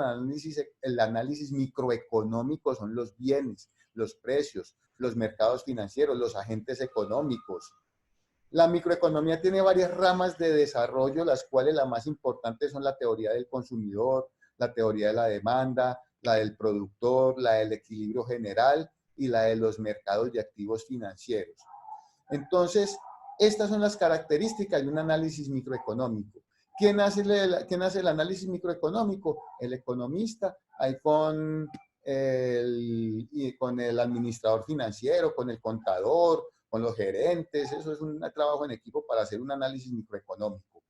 el análisis microeconómico son los bienes, los precios, los mercados financieros, los agentes económicos. La microeconomía tiene varias ramas de desarrollo, las cuales las más importantes son la teoría del consumidor, la teoría de la demanda, la del productor, la del equilibrio general y la de los mercados de activos financieros. Entonces, estas son las características de un análisis microeconómico. ¿Quién hace el análisis microeconómico? El economista, ahí con el administrador financiero, con el contador, con los gerentes. Eso es un trabajo en equipo para hacer un análisis microeconómico.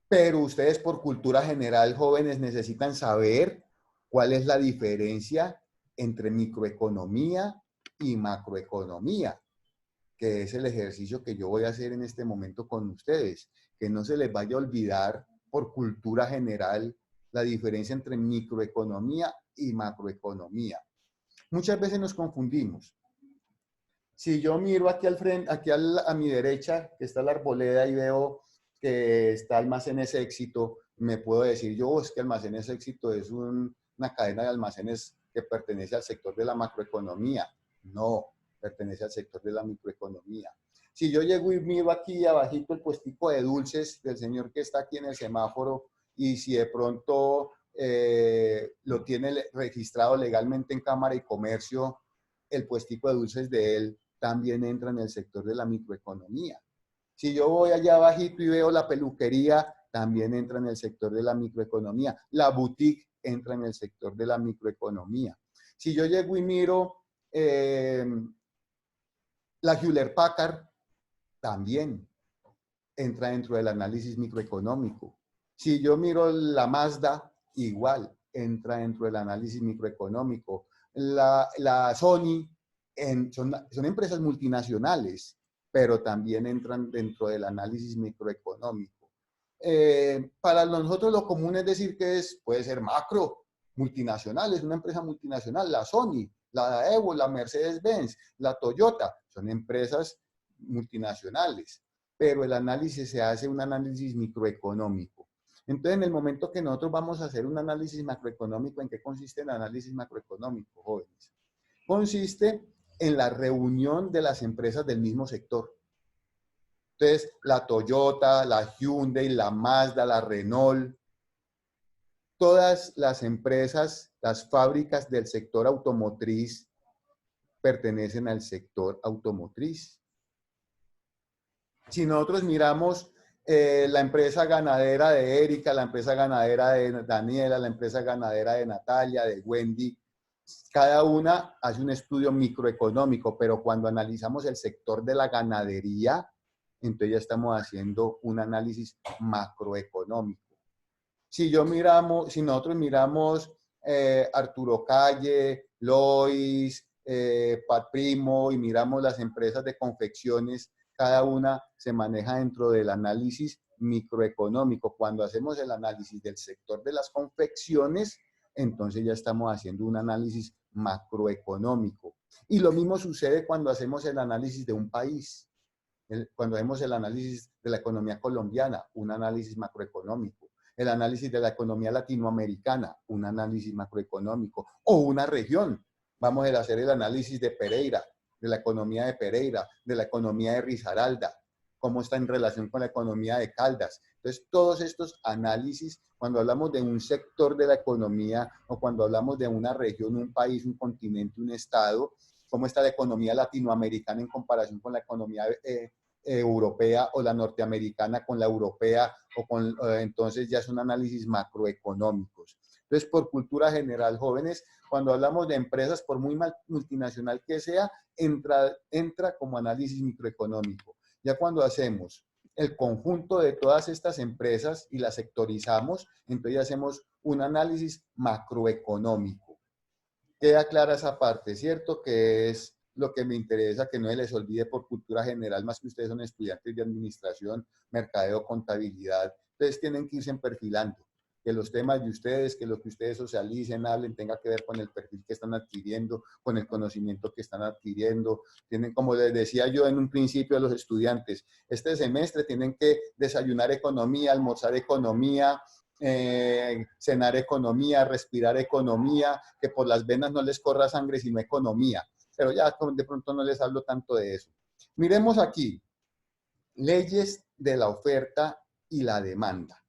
Pero ustedes por cultura general, jóvenes, necesitan saber cuál es la diferencia entre microeconomía y macroeconomía, que es el ejercicio que yo voy a hacer en este momento con ustedes. Que no se les vaya a olvidar por cultura general la diferencia entre microeconomía y macroeconomía. Muchas veces nos confundimos. Si yo miro aquí al frente, a mi derecha, que está la arboleda y veo que está Almacenes Éxito, me puedo decir yo, es que Almacenes Éxito es una cadena de almacenes que pertenece al sector de la macroeconomía. No, pertenece al sector de la microeconomía. Si yo llego y miro aquí abajito el puestico de dulces del señor que está aquí en el semáforo, y si de pronto lo tiene registrado legalmente en Cámara y Comercio, el puestico de dulces de él también entra en el sector de la microeconomía. Si yo voy allá abajito y veo la peluquería, también entra en el sector de la microeconomía. La boutique entra en el sector de la microeconomía. Si yo llego y miro la Hewlett Packard, también entra dentro del análisis microeconómico. Si yo miro la Mazda, igual entra dentro del análisis microeconómico. La Sony, son empresas multinacionales, pero también entran dentro del análisis microeconómico. Para nosotros lo común es decir que puede ser macro, multinacional, es una empresa multinacional, la Sony, la Evo, la Mercedes-Benz, la Toyota, son empresas multinacionales, pero el análisis se hace un análisis microeconómico. Entonces, en el momento que nosotros vamos a hacer un análisis macroeconómico, ¿en qué consiste el análisis macroeconómico, jóvenes? Consiste en la reunión de las empresas del mismo sector. Entonces, la Toyota, la Hyundai, la Mazda, la Renault, todas las empresas, las fábricas del sector automotriz pertenecen al sector automotriz. Si nosotros miramos la empresa ganadera de Erika, la empresa ganadera de Daniela, la empresa ganadera de Natalia, de Wendy, cada una hace un estudio microeconómico, pero cuando analizamos el sector de la ganadería, entonces ya estamos haciendo un análisis macroeconómico. Si nosotros miramos Arturo Calle, Lois, Pat Primo, y miramos las empresas de confecciones, cada una se maneja dentro del análisis microeconómico. Cuando hacemos el análisis del sector de las confecciones, entonces ya estamos haciendo un análisis macroeconómico. Y lo mismo sucede cuando hacemos el análisis de un país. Cuando hacemos el análisis de la economía colombiana, un análisis macroeconómico. El análisis de la economía latinoamericana, un análisis macroeconómico. O una región. Vamos a hacer el análisis de Pereira, de la economía de Pereira, de la economía de Risaralda, cómo está en relación con la economía de Caldas. Entonces, todos estos análisis, cuando hablamos de un sector de la economía o cuando hablamos de una región, un país, un continente, un estado, cómo está la economía latinoamericana en comparación con la economía europea o la norteamericana con la europea, entonces ya son análisis macroeconómicos. Entonces, por cultura general, jóvenes, cuando hablamos de empresas, por muy multinacional que sea, entra como análisis microeconómico. Ya cuando hacemos el conjunto de todas estas empresas y las sectorizamos, entonces ya hacemos un análisis macroeconómico. Queda clara esa parte, ¿cierto? Que es lo que me interesa, que no se les olvide por cultura general, más que ustedes son estudiantes de administración, mercadeo, contabilidad. Entonces tienen que irse perfilando, que los temas de ustedes, que lo que ustedes socialicen, hablen, tenga que ver con el perfil que están adquiriendo, con el conocimiento que están adquiriendo. Tienen, como les decía yo en un principio a los estudiantes, este semestre tienen que desayunar economía, almorzar economía, cenar economía, respirar economía, que por las venas no les corra sangre sino economía. Pero ya de pronto no les hablo tanto de eso. Miremos aquí, leyes de la oferta y la demanda,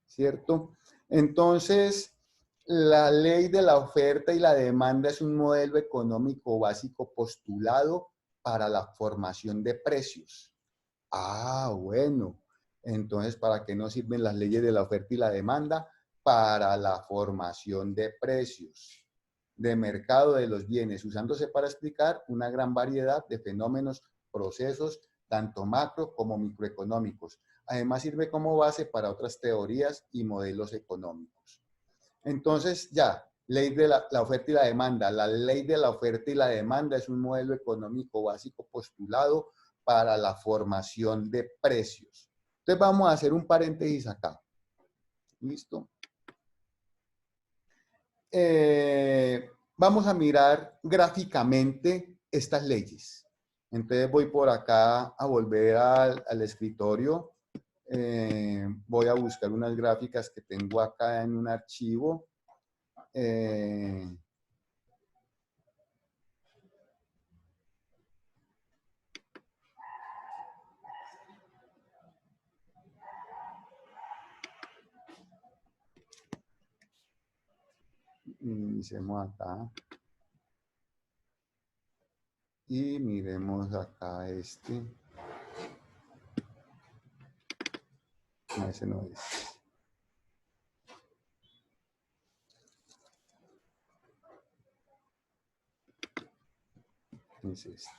¿cierto? Entonces, la ley de la oferta y la demanda es un modelo económico básico postulado para la formación de precios. Ah, bueno. Entonces, ¿para qué nos sirven las leyes de la oferta y la demanda? Para la formación de precios, de mercado de los bienes, usándose para explicar una gran variedad de fenómenos, procesos, tanto macro como microeconómicos. Además, sirve como base para otras teorías y modelos económicos. Entonces, ya, ley de la oferta y la demanda. La ley de la oferta y la demanda es un modelo económico básico postulado para la formación de precios. Entonces, vamos a hacer un paréntesis acá. ¿Listo? Vamos a mirar gráficamente estas leyes. Entonces, voy por acá a volver al escritorio. Voy a buscar unas gráficas que tengo acá en un archivo. Minimicemos acá. Y miremos acá este. No, ese no es. Es este.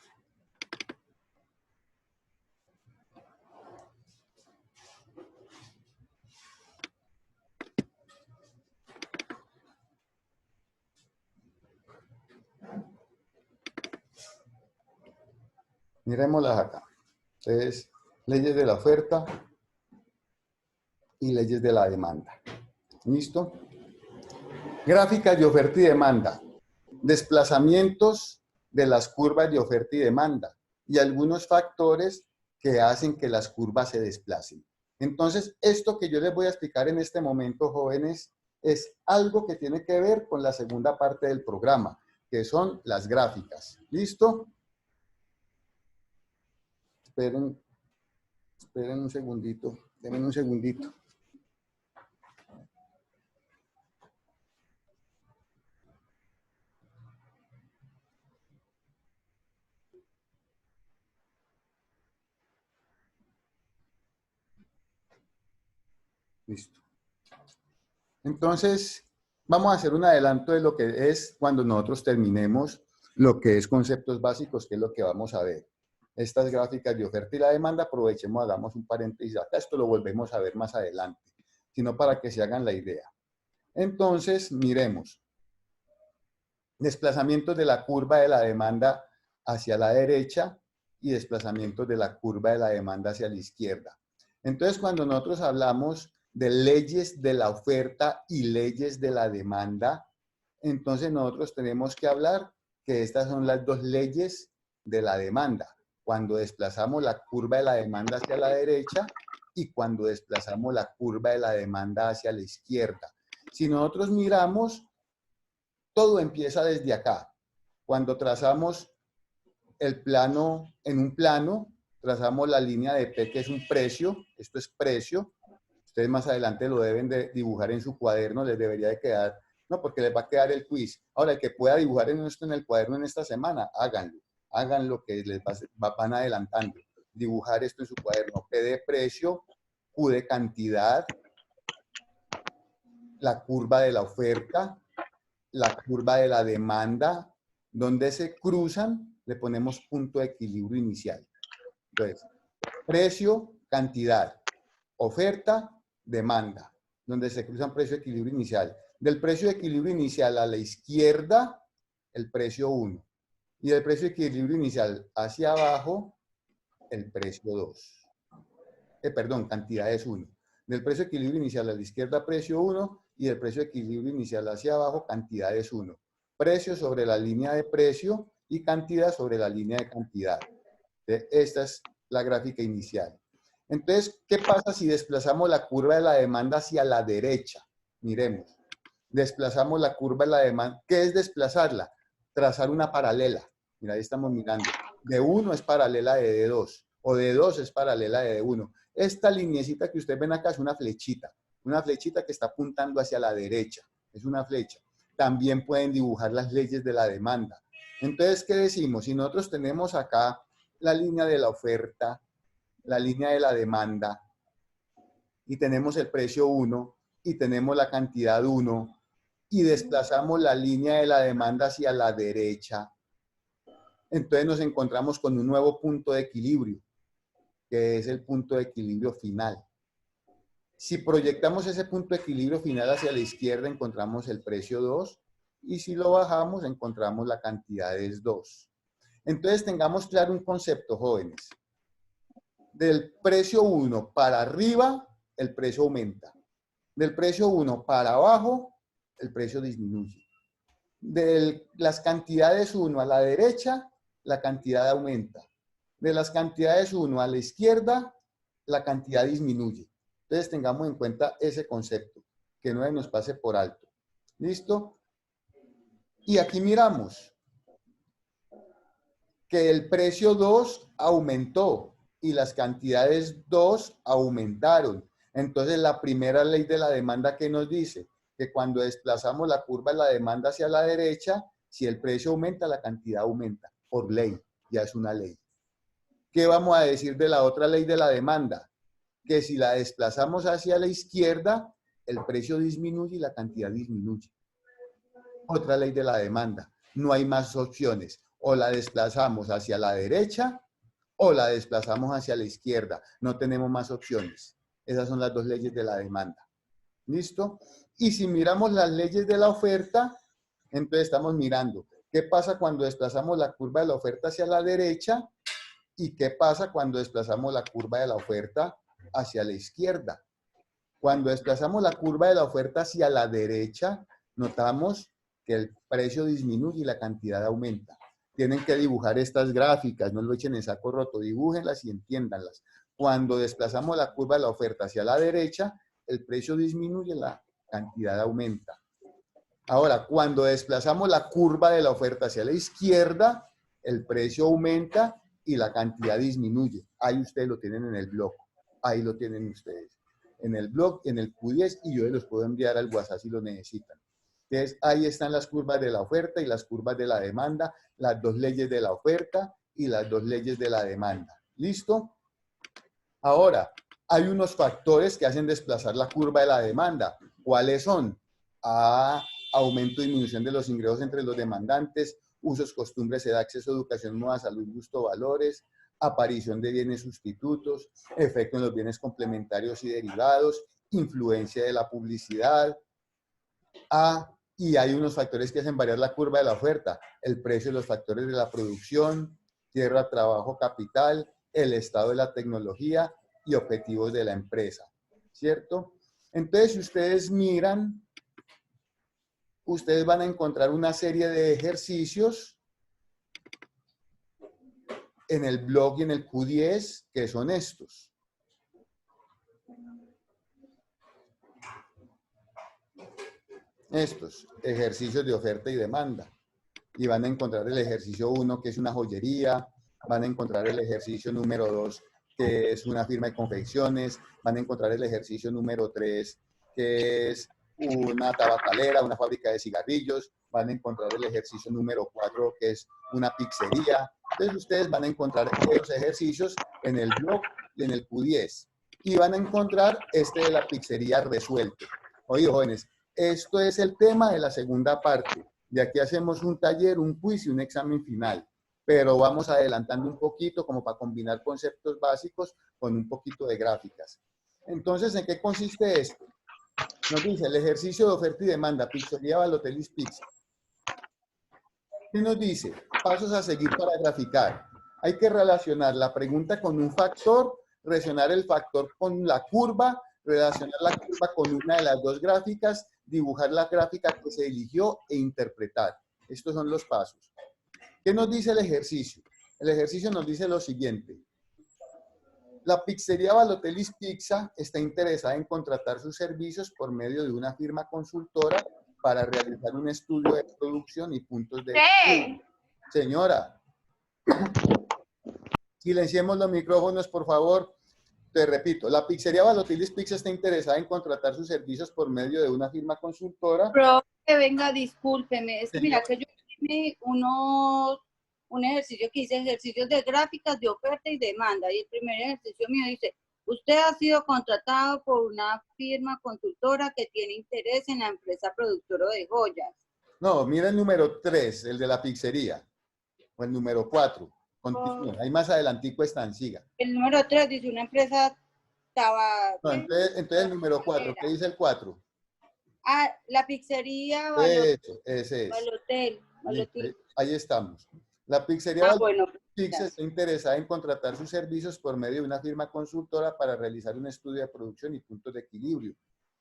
Miremoslas acá. Entonces, leyes de la oferta y leyes de la demanda. ¿Listo? Gráficas de oferta y demanda. Desplazamientos de las curvas de oferta y demanda. Y algunos factores que hacen que las curvas se desplacen. Entonces, esto que yo les voy a explicar en este momento, jóvenes, es algo que tiene que ver con la segunda parte del programa, que son las gráficas. ¿Listo? Esperen un segundito, denme un segundito. Listo. Entonces, vamos a hacer un adelanto de lo que es cuando nosotros terminemos lo que es conceptos básicos, que es lo que vamos a ver. Estas gráficas de oferta y la demanda, aprovechemos, hagamos un paréntesis acá, esto lo volvemos a ver más adelante, sino para que se hagan la idea. Entonces, miremos. Desplazamientos de la curva de la demanda hacia la derecha y desplazamientos de la curva de la demanda hacia la izquierda. Entonces, cuando nosotros hablamos de leyes de la oferta y leyes de la demanda, entonces nosotros tenemos que hablar que estas son las dos leyes de la demanda. Cuando desplazamos la curva de la demanda hacia la derecha y cuando desplazamos la curva de la demanda hacia la izquierda. Si nosotros miramos, todo empieza desde acá. Cuando trazamos el plano, en un plano, trazamos la línea de P, que es un precio. Esto es precio. Ustedes más adelante lo deben de dibujar en su cuaderno, les debería de quedar, no, porque les va a quedar el quiz. Ahora, el que pueda dibujar esto en el cuaderno en esta semana, háganlo. Hagan lo que les van adelantando. Dibujar esto en su cuaderno. P de precio, Q de cantidad, la curva de la oferta, la curva de la demanda, donde se cruzan, le ponemos punto de equilibrio inicial. Entonces, precio, cantidad, oferta, demanda, donde se cruzan precio de equilibrio inicial. Del precio de equilibrio inicial a la izquierda, el precio 1. Y del precio de equilibrio inicial hacia abajo, el precio 2. Perdón, cantidad es 1. Del precio de equilibrio inicial a la izquierda, precio 1. Y del precio de equilibrio inicial hacia abajo, cantidad es 1. Precio sobre la línea de precio y cantidad sobre la línea de cantidad. Esta es la gráfica inicial. Entonces, ¿qué pasa si desplazamos la curva de la demanda hacia la derecha? Miremos. Desplazamos la curva de la demanda. ¿Qué es desplazarla? Trazar una paralela. Mira, ahí estamos mirando. D1 es paralela de D2 o D2 es paralela de D1. Esta lineecita que ustedes ven acá es una flechita que está apuntando hacia la derecha. Es una flecha. También pueden dibujar las leyes de la demanda. Entonces, ¿qué decimos? Si nosotros tenemos acá la línea de la oferta, la línea de la demanda, y tenemos el precio 1, y tenemos la cantidad 1, y desplazamos la línea de la demanda hacia la derecha, entonces nos encontramos con un nuevo punto de equilibrio, que es el punto de equilibrio final. Si proyectamos ese punto de equilibrio final hacia la izquierda, encontramos el precio 2, y si lo bajamos, encontramos la cantidad es 2. Entonces, tengamos claro un concepto, jóvenes. Del precio 1 para arriba, el precio aumenta. Del precio 1 para abajo, el precio disminuye. De las cantidades 1 a la derecha, la cantidad aumenta. De las cantidades 1 a la izquierda, la cantidad disminuye. Entonces, tengamos en cuenta ese concepto, que no nos pase por alto. ¿Listo? Y aquí miramos que el precio 2 aumentó y las cantidades 2 aumentaron. Entonces, la primera ley de la demanda, ¿qué nos dice? que cuando desplazamos la curva de la demanda hacia la derecha, si el precio aumenta, la cantidad aumenta, por ley, ya es una ley. ¿Qué vamos a decir de la otra ley de la demanda? Que si la desplazamos hacia la izquierda, el precio disminuye y la cantidad disminuye. Otra ley de la demanda. No hay más opciones. O la desplazamos hacia la derecha o la desplazamos hacia la izquierda. No tenemos más opciones. Esas son las dos leyes de la demanda. ¿Listo? Y si miramos las leyes de la oferta, entonces estamos mirando qué pasa cuando desplazamos la curva de la oferta hacia la derecha y qué pasa cuando desplazamos la curva de la oferta hacia la izquierda. Cuando desplazamos la curva de la oferta hacia la derecha, notamos que el precio disminuye y la cantidad aumenta. Tienen que dibujar estas gráficas, no lo echen en saco roto, dibújenlas y entiéndanlas. Cuando desplazamos la curva de la oferta hacia la derecha, el precio disminuye, la cantidad aumenta. Ahora, cuando desplazamos la curva de la oferta hacia la izquierda, el precio aumenta y la cantidad disminuye. Ahí ustedes lo tienen en el blog. Ahí lo tienen ustedes. En el blog, en el Q10, y yo los puedo enviar al WhatsApp si lo necesitan. Entonces, ahí están las curvas de la oferta y las curvas de la demanda, las dos leyes de la oferta y las dos leyes de la demanda. ¿Listo? Ahora, hay unos factores que hacen desplazar la curva de la demanda. ¿Cuáles son? Aumento y disminución de los ingresos entre los demandantes, usos, costumbres, edad, acceso, educación, moda, salud, gusto, valores, aparición de bienes sustitutos, efecto en los bienes complementarios y derivados, influencia de la publicidad. Y hay unos factores que hacen variar la curva de la oferta, el precio de los factores de la producción, tierra, trabajo, capital, el estado de la tecnología y objetivos de la empresa, ¿cierto? Entonces, si ustedes miran, ustedes van a encontrar una serie de ejercicios en el blog y en el Q10, que son estos. Estos ejercicios de oferta y demanda. Y van a encontrar el ejercicio 1, que es una joyería. Van a encontrar el ejercicio número 2, que es una firma de confecciones. Van a encontrar el ejercicio número 3, que es una tabacalera, una fábrica de cigarrillos. Van a encontrar el ejercicio número 4, que es una pizzería. Entonces, ustedes van a encontrar esos ejercicios en el blog y en el Q10. Y van a encontrar este de la pizzería resuelto. Oye, jóvenes, esto es el tema de la segunda parte. De aquí hacemos un taller, un quiz y un examen final. Pero vamos adelantando un poquito como para combinar conceptos básicos con un poquito de gráficas. Entonces, ¿en qué consiste esto? Nos dice el ejercicio de oferta y demanda, pizzería Balotelis Pizza. ¿Qué nos dice? Pasos a seguir para graficar. Hay que relacionar la pregunta con un factor, relacionar el factor con la curva, relacionar la curva con una de las dos gráficas, dibujar la gráfica que se eligió e interpretar. Estos son los pasos. ¿Qué nos dice el ejercicio? El ejercicio nos dice lo siguiente. La pizzería Balotelis Pizza está interesada en contratar sus servicios por medio de una firma consultora para realizar un estudio de producción y puntos de... Señora, silenciemos los micrófonos, por favor. Te repito, la pizzería Balotelis Pizza está interesada en contratar sus servicios por medio de una firma consultora. Profe, venga, discúlpeme. Es que mira que yo tiene un ejercicio que dice ejercicios de gráficas de oferta y demanda. Y el primer ejercicio mío dice, usted ha sido contratado por una firma consultora que tiene interés en la empresa productora de joyas. No, mira el número 3, el de la pizzería. O el número 4. Continúa. Ahí más adelantico están, siga. El número 3 dice una empresa No, entonces el número 4, ¿qué dice el 4? La pizzería Eso, ese es. Balotel. Ahí estamos. La pizzería Pizza está interesada en contratar sus servicios por medio de una firma consultora para realizar un estudio de producción y puntos de equilibrio.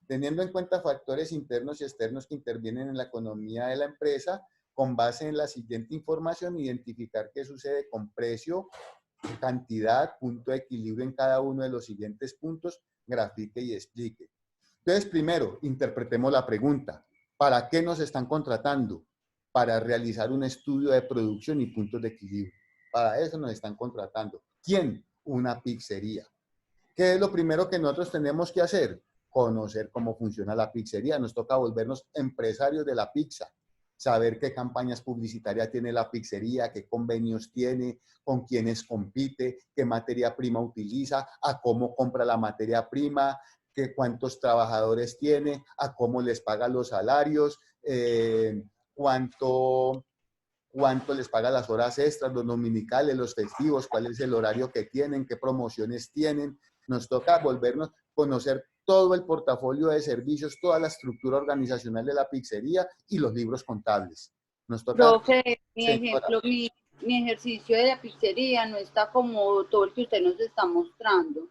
Teniendo en cuenta factores internos y externos que intervienen en la economía de la empresa, con base en la siguiente información, identificar qué sucede con precio, cantidad, punto de equilibrio en cada uno de los siguientes puntos, grafique y explique. Entonces, primero, interpretemos la pregunta. ¿Para qué nos están contratando? Para realizar un estudio de producción y puntos de equilibrio. Para eso nos están contratando. ¿Quién? Una pizzería. ¿Qué es lo primero que nosotros tenemos que hacer? conocer cómo funciona la pizzería. Nos toca volvernos empresarios de la pizza, saber qué campañas publicitarias tiene la pizzería, qué convenios tiene, con quiénes compite, qué materia prima utiliza, a cómo compra la materia prima, cuántos trabajadores tiene, a cómo les paga los salarios, cuánto les paga las horas extras, los dominicales, los festivos, cuál es el horario que tienen, qué promociones tienen. Nos toca volvernos, conocer todo el portafolio de servicios, toda la estructura organizacional de la pizzería y los libros contables. Nos toca... Profe, mi Señora, ejemplo, mi ejercicio de la pizzería no está como todo el que usted nos está mostrando.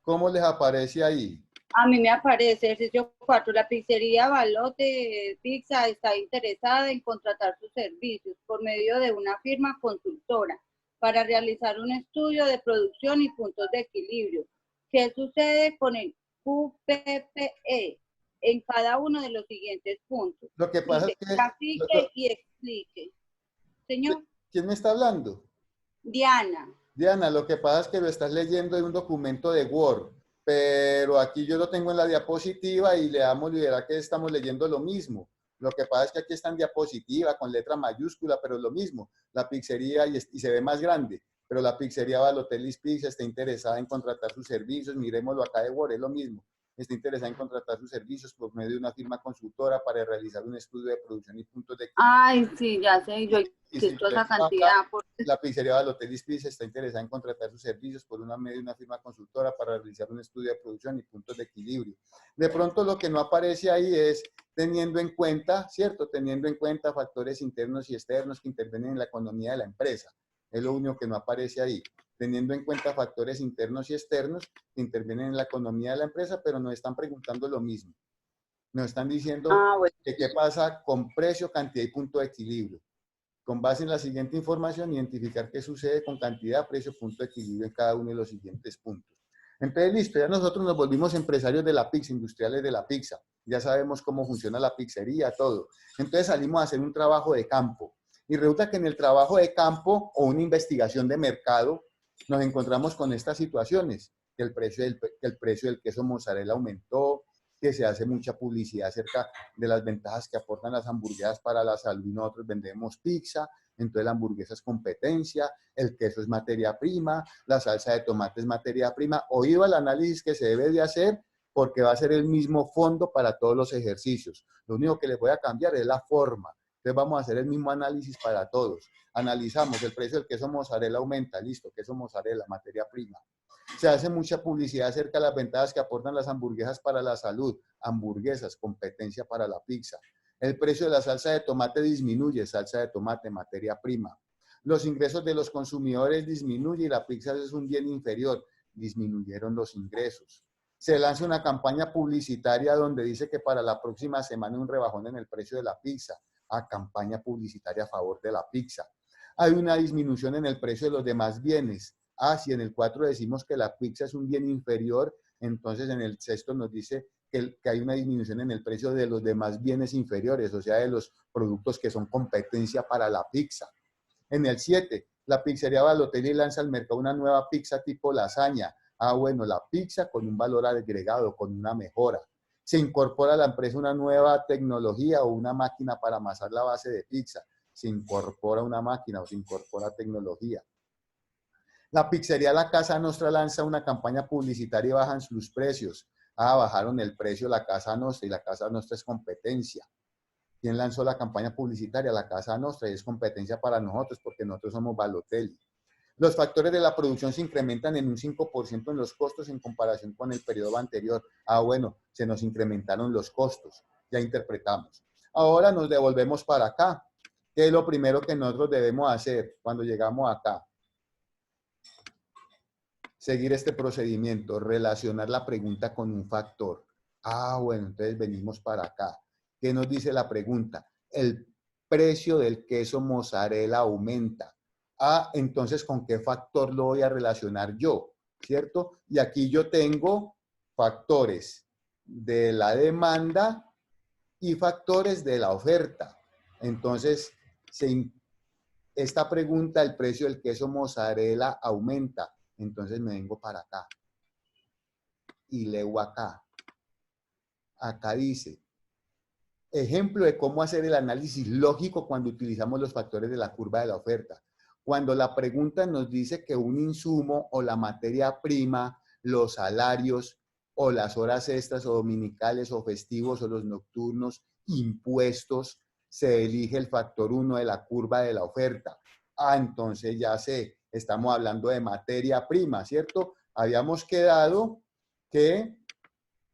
¿cómo les aparece ahí? A mí me aparece ejercicio 4, la pizzería Balote Pizza está interesada en contratar sus servicios por medio de una firma consultora para realizar un estudio de producción y puntos de equilibrio. ¿Qué sucede con el QPPE en cada uno de los siguientes puntos? Lo que pasa es que... Grafique y explique. Señor. ¿Quién me está hablando? Diana. Diana, lo que pasa es que lo estás leyendo en un documento de Word, pero aquí yo lo tengo en la diapositiva y le damos liberar que estamos leyendo lo mismo. Lo que pasa es que aquí está en diapositiva con letra mayúscula, pero es lo mismo. La pizzería, y se ve más grande, pero la pizzería Balotellis Pizza está interesada en contratar sus servicios. Miremoslo acá de Word, es lo mismo. Está interesada en contratar sus servicios por medio de una firma consultora para realizar un estudio de producción y puntos de... Ay, sí, ya sé, yo insisto esa cantidad. La pizzería Balotellis Pizza está interesada en contratar sus servicios por medio de una firma consultora para realizar un estudio de producción y puntos de equilibrio. De pronto lo que no aparece ahí es teniendo en cuenta, ¿cierto? Teniendo en cuenta factores internos y externos que intervienen en la economía de la empresa. Es lo único que no aparece ahí. Teniendo en cuenta factores internos y externos que intervienen en la economía de la empresa, pero nos están preguntando lo mismo. Nos están diciendo Bueno. que qué pasa con precio, cantidad y punto de equilibrio. Con base en la siguiente información, identificar qué sucede con cantidad, precio, punto de equilibrio en cada uno de los siguientes puntos. Entonces, listo, ya nosotros nos volvimos empresarios de la pizza, industriales de la pizza. Ya sabemos cómo funciona la pizzería, todo. Entonces salimos a hacer un trabajo de campo. Y resulta que en el trabajo de campo o una investigación de mercado, nos encontramos con estas situaciones, que el precio del queso mozzarella aumentó, que se hace mucha publicidad acerca de las ventajas que aportan las hamburguesas para la salud y nosotros vendemos pizza, entonces la hamburguesa es competencia, el queso es materia prima, la salsa de tomate es materia prima. Oído el análisis que se debe de hacer porque va a ser el mismo fondo para todos los ejercicios. Lo único que les voy a cambiar es la forma. Entonces vamos a hacer el mismo análisis para todos. Analizamos el precio del queso mozzarella aumenta, listo, queso mozzarella, materia prima. Se hace mucha publicidad acerca de las ventajas que aportan las hamburguesas para la salud. Hamburguesas, competencia para la pizza. El precio de la salsa de tomate disminuye, salsa de tomate, materia prima. Los ingresos de los consumidores disminuyen y la pizza es un bien inferior. Disminuyeron los ingresos. Se lanza una campaña publicitaria donde dice que para la próxima semana un rebajón en el precio de la pizza. Campaña publicitaria a favor de la pizza. Hay una disminución en el precio de los demás bienes. Si en el 4 decimos que la pizza es un bien inferior, entonces en el 6 nos dice que hay una disminución en el precio de los demás bienes inferiores, o sea, de los productos que son competencia para la pizza. En el 7, la pizzería Balotelli lanza al mercado una nueva pizza tipo lasaña. Bueno, la pizza con un valor agregado, con una mejora. Se incorpora a la empresa una nueva tecnología o una máquina para amasar la base de pizza. Se incorpora una máquina o se incorpora tecnología. La pizzería La Casa Nostra lanza una campaña publicitaria y bajan sus precios. Bajaron el precio La Casa Nostra y La Casa Nostra es competencia. ¿Quién lanzó la campaña publicitaria? La Casa Nostra, y es competencia para nosotros porque nosotros somos Balotelli. Los factores de la producción se incrementan en un 5% en los costos en comparación con el periodo anterior. Bueno, se nos incrementaron los costos. Ya interpretamos. Ahora nos devolvemos para acá. ¿Qué es lo primero que nosotros debemos hacer cuando llegamos acá? Seguir este procedimiento, relacionar la pregunta con un factor. Bueno, entonces venimos para acá. ¿Qué nos dice la pregunta? El precio del queso mozzarella aumenta. Entonces, ¿con qué factor lo voy a relacionar yo? ¿Cierto? Y aquí yo tengo factores de la demanda y factores de la oferta. Entonces, esta pregunta, el precio del queso mozzarella aumenta. Entonces me vengo para acá y leo acá. acá dice, ejemplo de cómo hacer el análisis lógico cuando utilizamos los factores de la curva de la oferta. Cuando la pregunta nos dice que un insumo o la materia prima, los salarios o las horas extras o dominicales o festivos o los nocturnos, impuestos, se elige el factor 1 de la curva de la oferta. Ah, entonces ya sé, estamos hablando de materia prima, ¿cierto? Habíamos quedado que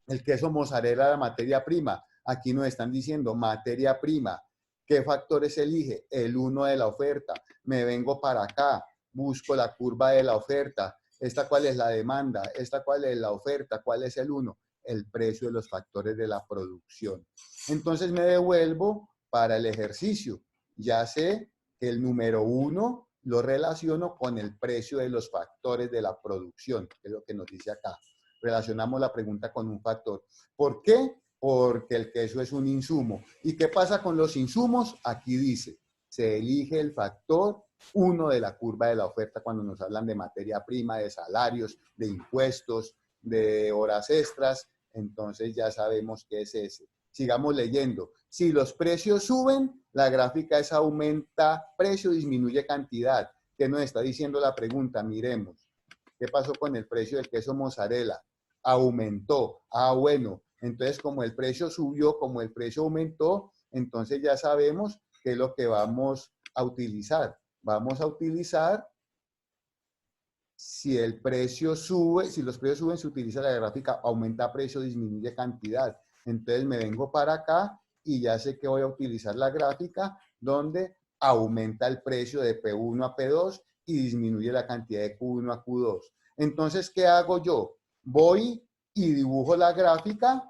el queso mozzarella era la materia prima. Aquí nos están diciendo materia prima. ¿Qué factores elige? El 1 de la oferta. Me vengo para acá, busco la curva de la oferta. ¿Esta cuál es la demanda? ¿Esta cuál es la oferta? ¿Cuál es el 1? El precio de los factores de la producción. Entonces me devuelvo para el ejercicio. Ya sé que el número 1 lo relaciono con el precio de los factores de la producción, que es lo que nos dice acá. Relacionamos la pregunta con un factor. ¿Por qué? Porque el queso es un insumo. ¿Y qué pasa con los insumos? Aquí dice, se elige el factor 1 de la curva de la oferta cuando nos hablan de materia prima, de salarios, de impuestos, de horas extras. Entonces ya sabemos qué es ese. Sigamos leyendo. Si los precios suben, la gráfica es aumenta precio, disminuye cantidad. ¿Qué nos está diciendo la pregunta? Miremos. ¿Qué pasó con el precio del queso mozzarella? Aumentó. Ah, bueno. Entonces, como el precio subió, como el precio aumentó, entonces ya sabemos qué es lo que vamos a utilizar. Vamos a utilizar, si el precio sube, si los precios suben, se utiliza la gráfica aumenta precio, disminuye cantidad. Entonces me vengo para acá y ya sé que voy a utilizar la gráfica donde aumenta el precio de P1 a P2 y disminuye la cantidad de Q1 a Q2. Entonces, ¿qué hago yo? Voy y dibujo la gráfica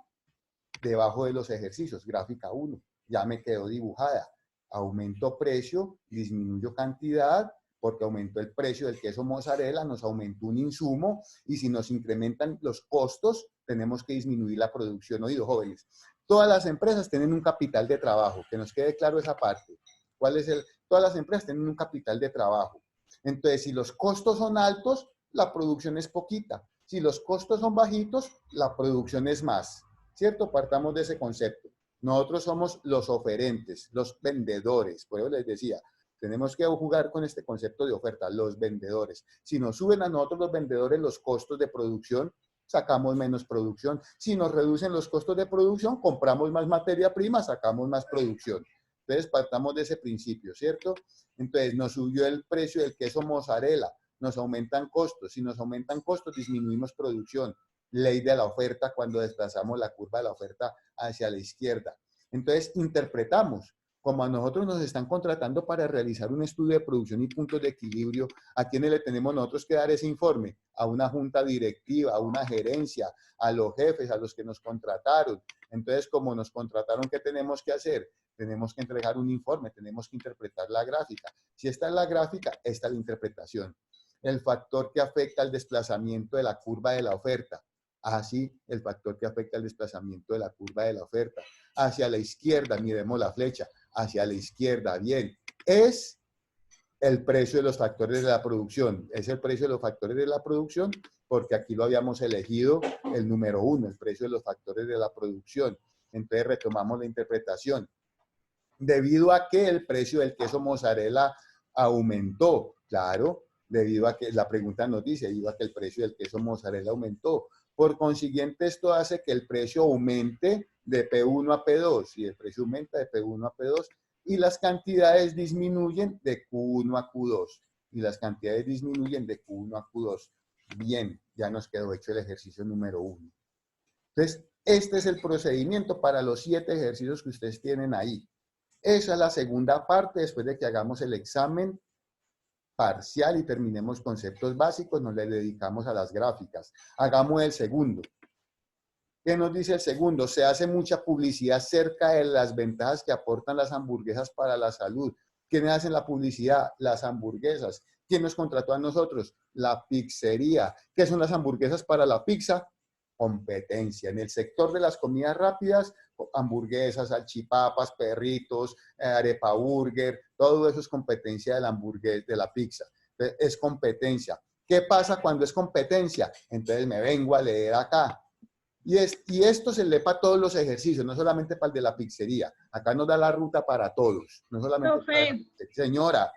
debajo de los ejercicios, gráfica 1. Ya me quedó dibujada. Aumento precio, disminuyo cantidad, porque aumentó el precio del queso mozzarella, nos aumentó un insumo, y si nos incrementan los costos, tenemos que disminuir la producción. Oído, jóvenes, todas las empresas tienen un capital de trabajo, que nos quede claro esa parte. ¿Cuál es el? Todas las empresas tienen un capital de trabajo. Entonces, si los costos son altos, la producción es poquita. Si los costos son bajitos, la producción es más. ¿Cierto? Partamos de ese concepto. Nosotros somos los oferentes, los vendedores. Por eso les decía, tenemos que jugar con este concepto de oferta, los vendedores. Si nos suben a nosotros los vendedores los costos de producción, sacamos menos producción. Si nos reducen los costos de producción, compramos más materia prima, sacamos más producción. Entonces, partamos de ese principio, ¿cierto? Entonces, nos subió el precio del queso mozzarella, nos aumentan costos. Si nos aumentan costos, disminuimos producción. Ley de la oferta cuando desplazamos la curva de la oferta hacia la izquierda. Entonces, interpretamos. Como a nosotros nos están contratando para realizar un estudio de producción y puntos de equilibrio, ¿a quiénes le tenemos nosotros que dar ese informe? A una junta directiva, a una gerencia, a los jefes, a los que nos contrataron. Entonces, como nos contrataron, ¿qué tenemos que hacer? Tenemos que entregar un informe, tenemos que interpretar la gráfica. Si esta es la gráfica, esta es la interpretación. El factor que afecta al desplazamiento de la curva de la oferta. Así, el factor que afecta al desplazamiento de la curva de la oferta. Hacia la izquierda, miremos la flecha, hacia la izquierda, bien, es el precio de los factores de la producción. Es el precio de los factores de la producción porque aquí lo habíamos elegido el número 1, el precio de los factores de la producción. Entonces retomamos la interpretación. Debido a que el precio del queso mozzarella aumentó, claro, debido a que la pregunta nos dice, debido a que el precio del queso mozzarella aumentó. Por consiguiente, esto hace que el precio aumente de P1 a P2, y el precio aumenta de P1 a P2, y las cantidades disminuyen de Q1 a Q2, y las cantidades disminuyen de Q1 a Q2. Bien, ya nos quedó hecho el ejercicio número 1. Entonces, este es el procedimiento para los 7 ejercicios que ustedes tienen ahí. Esa es la segunda parte, después de que hagamos el examen parcial y terminemos conceptos básicos, nos le dedicamos a las gráficas. Hagamos el segundo. ¿Qué nos dice el segundo? Se hace mucha publicidad acerca de las ventajas que aportan las hamburguesas para la salud. ¿Quiénes hacen la publicidad? Las hamburguesas. ¿Quién nos contrató a nosotros? La pizzería. ¿Qué son las hamburguesas para la pizza? Competencia. En el sector de las comidas rápidas, hamburguesas, salchipapas, perritos, arepa burger, todo eso es competencia de la hamburguesa, de la pizza. Entonces, es competencia. ¿Qué pasa cuando es competencia? Entonces me vengo a leer acá. Y esto se lee para todos los ejercicios, no solamente para el de la pizzería. Acá nos da la ruta para todos, no solamente para la Profe, pizzería. Señora,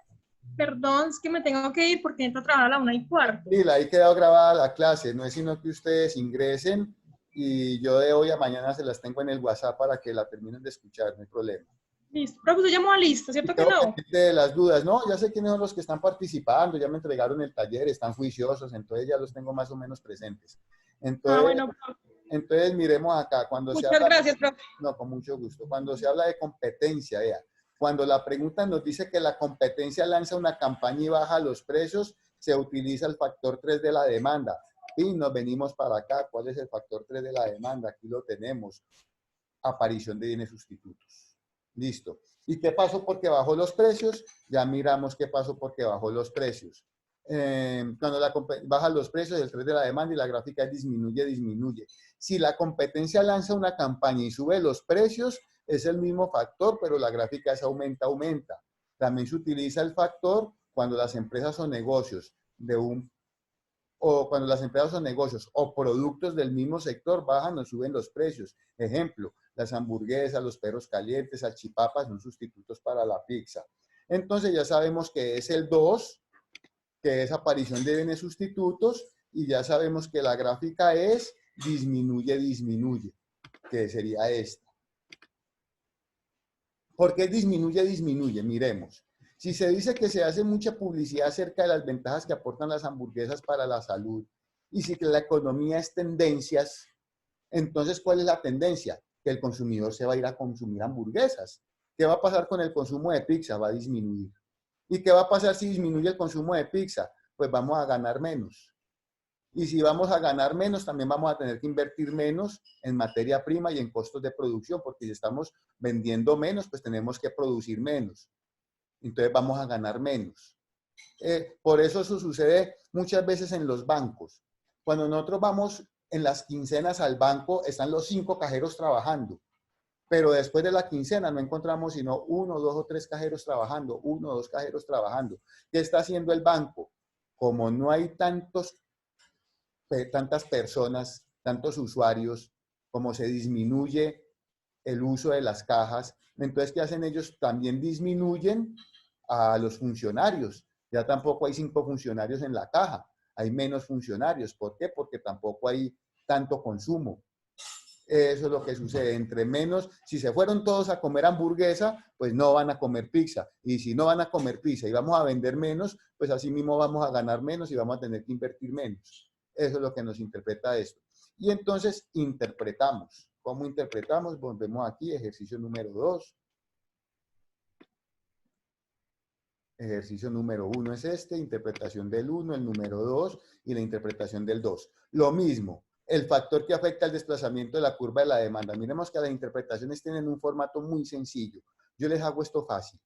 perdón, es que me tengo que ir porque entro a trabajar a la 1:15. sí, ahí quedó grabada la clase, no es sino que ustedes ingresen y yo de hoy a mañana se las tengo en el WhatsApp para que la terminen de escuchar, no hay problema. Listo. Profe, usted llamó a lista, Y ¿cierto que quedo no? pendiente de las dudas, ¿no? Ya sé quiénes son los que están participando, ya me entregaron el taller, están juiciosos, entonces ya los tengo más o menos presentes. Ah, Entonces, bueno, profe. entonces miremos acá, cuando se Muchas habla, gracias, profe. no, con mucho gusto, cuando se habla de competencia, vea, cuando la pregunta nos dice que la competencia lanza una campaña y baja los precios, se utiliza el factor 3 de la demanda. Y nos venimos para acá, ¿cuál es el factor 3 de la demanda? Aquí lo tenemos, aparición de bienes sustitutos. Listo. ¿Y qué pasó porque bajó los precios? Ya miramos qué pasó porque bajó los precios. Cuando bajan los precios, el 3 de la demanda y la gráfica disminuye, disminuye. Si la competencia lanza una campaña y sube los precios, es el mismo factor, pero la gráfica es aumenta, aumenta. También se utiliza el factor cuando las empresas o negocios cuando las empresas o negocios o productos del mismo sector bajan o suben los precios. Ejemplo, las hamburguesas, los perros calientes, salchipapas son sustitutos para la pizza. Entonces ya sabemos que es el 2, que es aparición de bienes sustitutos, y ya sabemos que la gráfica es disminuye, disminuye, que sería esta. ¿Por qué disminuye, disminuye? Miremos. Si se dice que se hace mucha publicidad acerca de las ventajas que aportan las hamburguesas para la salud, y si la economía es tendencias, entonces, ¿cuál es la tendencia? Que el consumidor se va a ir a consumir hamburguesas. ¿Qué va a pasar con el consumo de pizza? Va a disminuir. ¿Y qué va a pasar si disminuye el consumo de pizza? Pues vamos a ganar menos. Y si vamos a ganar menos, también vamos a tener que invertir menos en materia prima y en costos de producción, porque si estamos vendiendo menos, pues tenemos que producir menos. Entonces vamos a ganar menos. Por eso sucede muchas veces en los bancos. Cuando nosotros vamos en las quincenas al banco, están los 5 cajeros trabajando, pero después de la quincena no encontramos sino 1, 2 o 3 cajeros trabajando, 1 o 2 cajeros trabajando. ¿Qué está haciendo el banco? Como no hay tantas personas, tantos usuarios, como se disminuye el uso de las cajas, entonces, ¿qué hacen ellos? También disminuyen a los funcionarios. Ya tampoco hay 5 funcionarios en la caja, hay menos funcionarios. ¿Por qué? Porque tampoco hay tanto consumo. Eso es lo que sucede. Entre menos, si se fueron todos a comer hamburguesa, pues no van a comer pizza. Y si no van a comer pizza y vamos a vender menos, pues así mismo vamos a ganar menos y vamos a tener que invertir menos. Eso es lo que nos interpreta esto. Y entonces interpretamos. ¿Cómo interpretamos? Volvemos aquí, ejercicio número 2. Ejercicio número 1 es este, interpretación del 1, el número 2 y la interpretación del 2. Lo mismo, el factor que afecta el desplazamiento de la curva de la demanda. Miremos que las interpretaciones tienen un formato muy sencillo. Yo les hago esto fácil.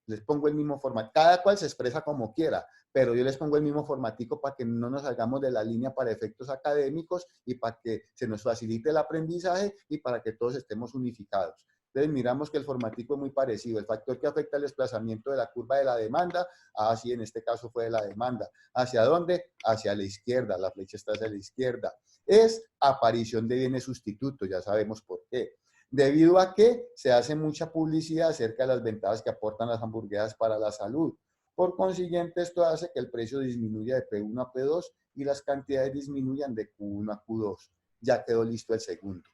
Les pongo el mismo formato. Cada cual se expresa como quiera, pero yo les pongo el mismo formatico para que no nos salgamos de la línea para efectos académicos y para que se nos facilite el aprendizaje y para que todos estemos unificados. Entonces miramos que el formatico es muy parecido. El factor que afecta el desplazamiento de la curva de la demanda, así en este caso fue de la demanda. ¿Hacia dónde? Hacia la izquierda. La flecha está hacia la izquierda. Es aparición de bienes sustitutos, ya sabemos por qué. Debido a que se hace mucha publicidad acerca de las ventajas que aportan las hamburguesas para la salud. Por consiguiente, esto hace que el precio disminuya de P1 a P2 y las cantidades disminuyan de Q1 a Q2. Ya quedó listo el segundo.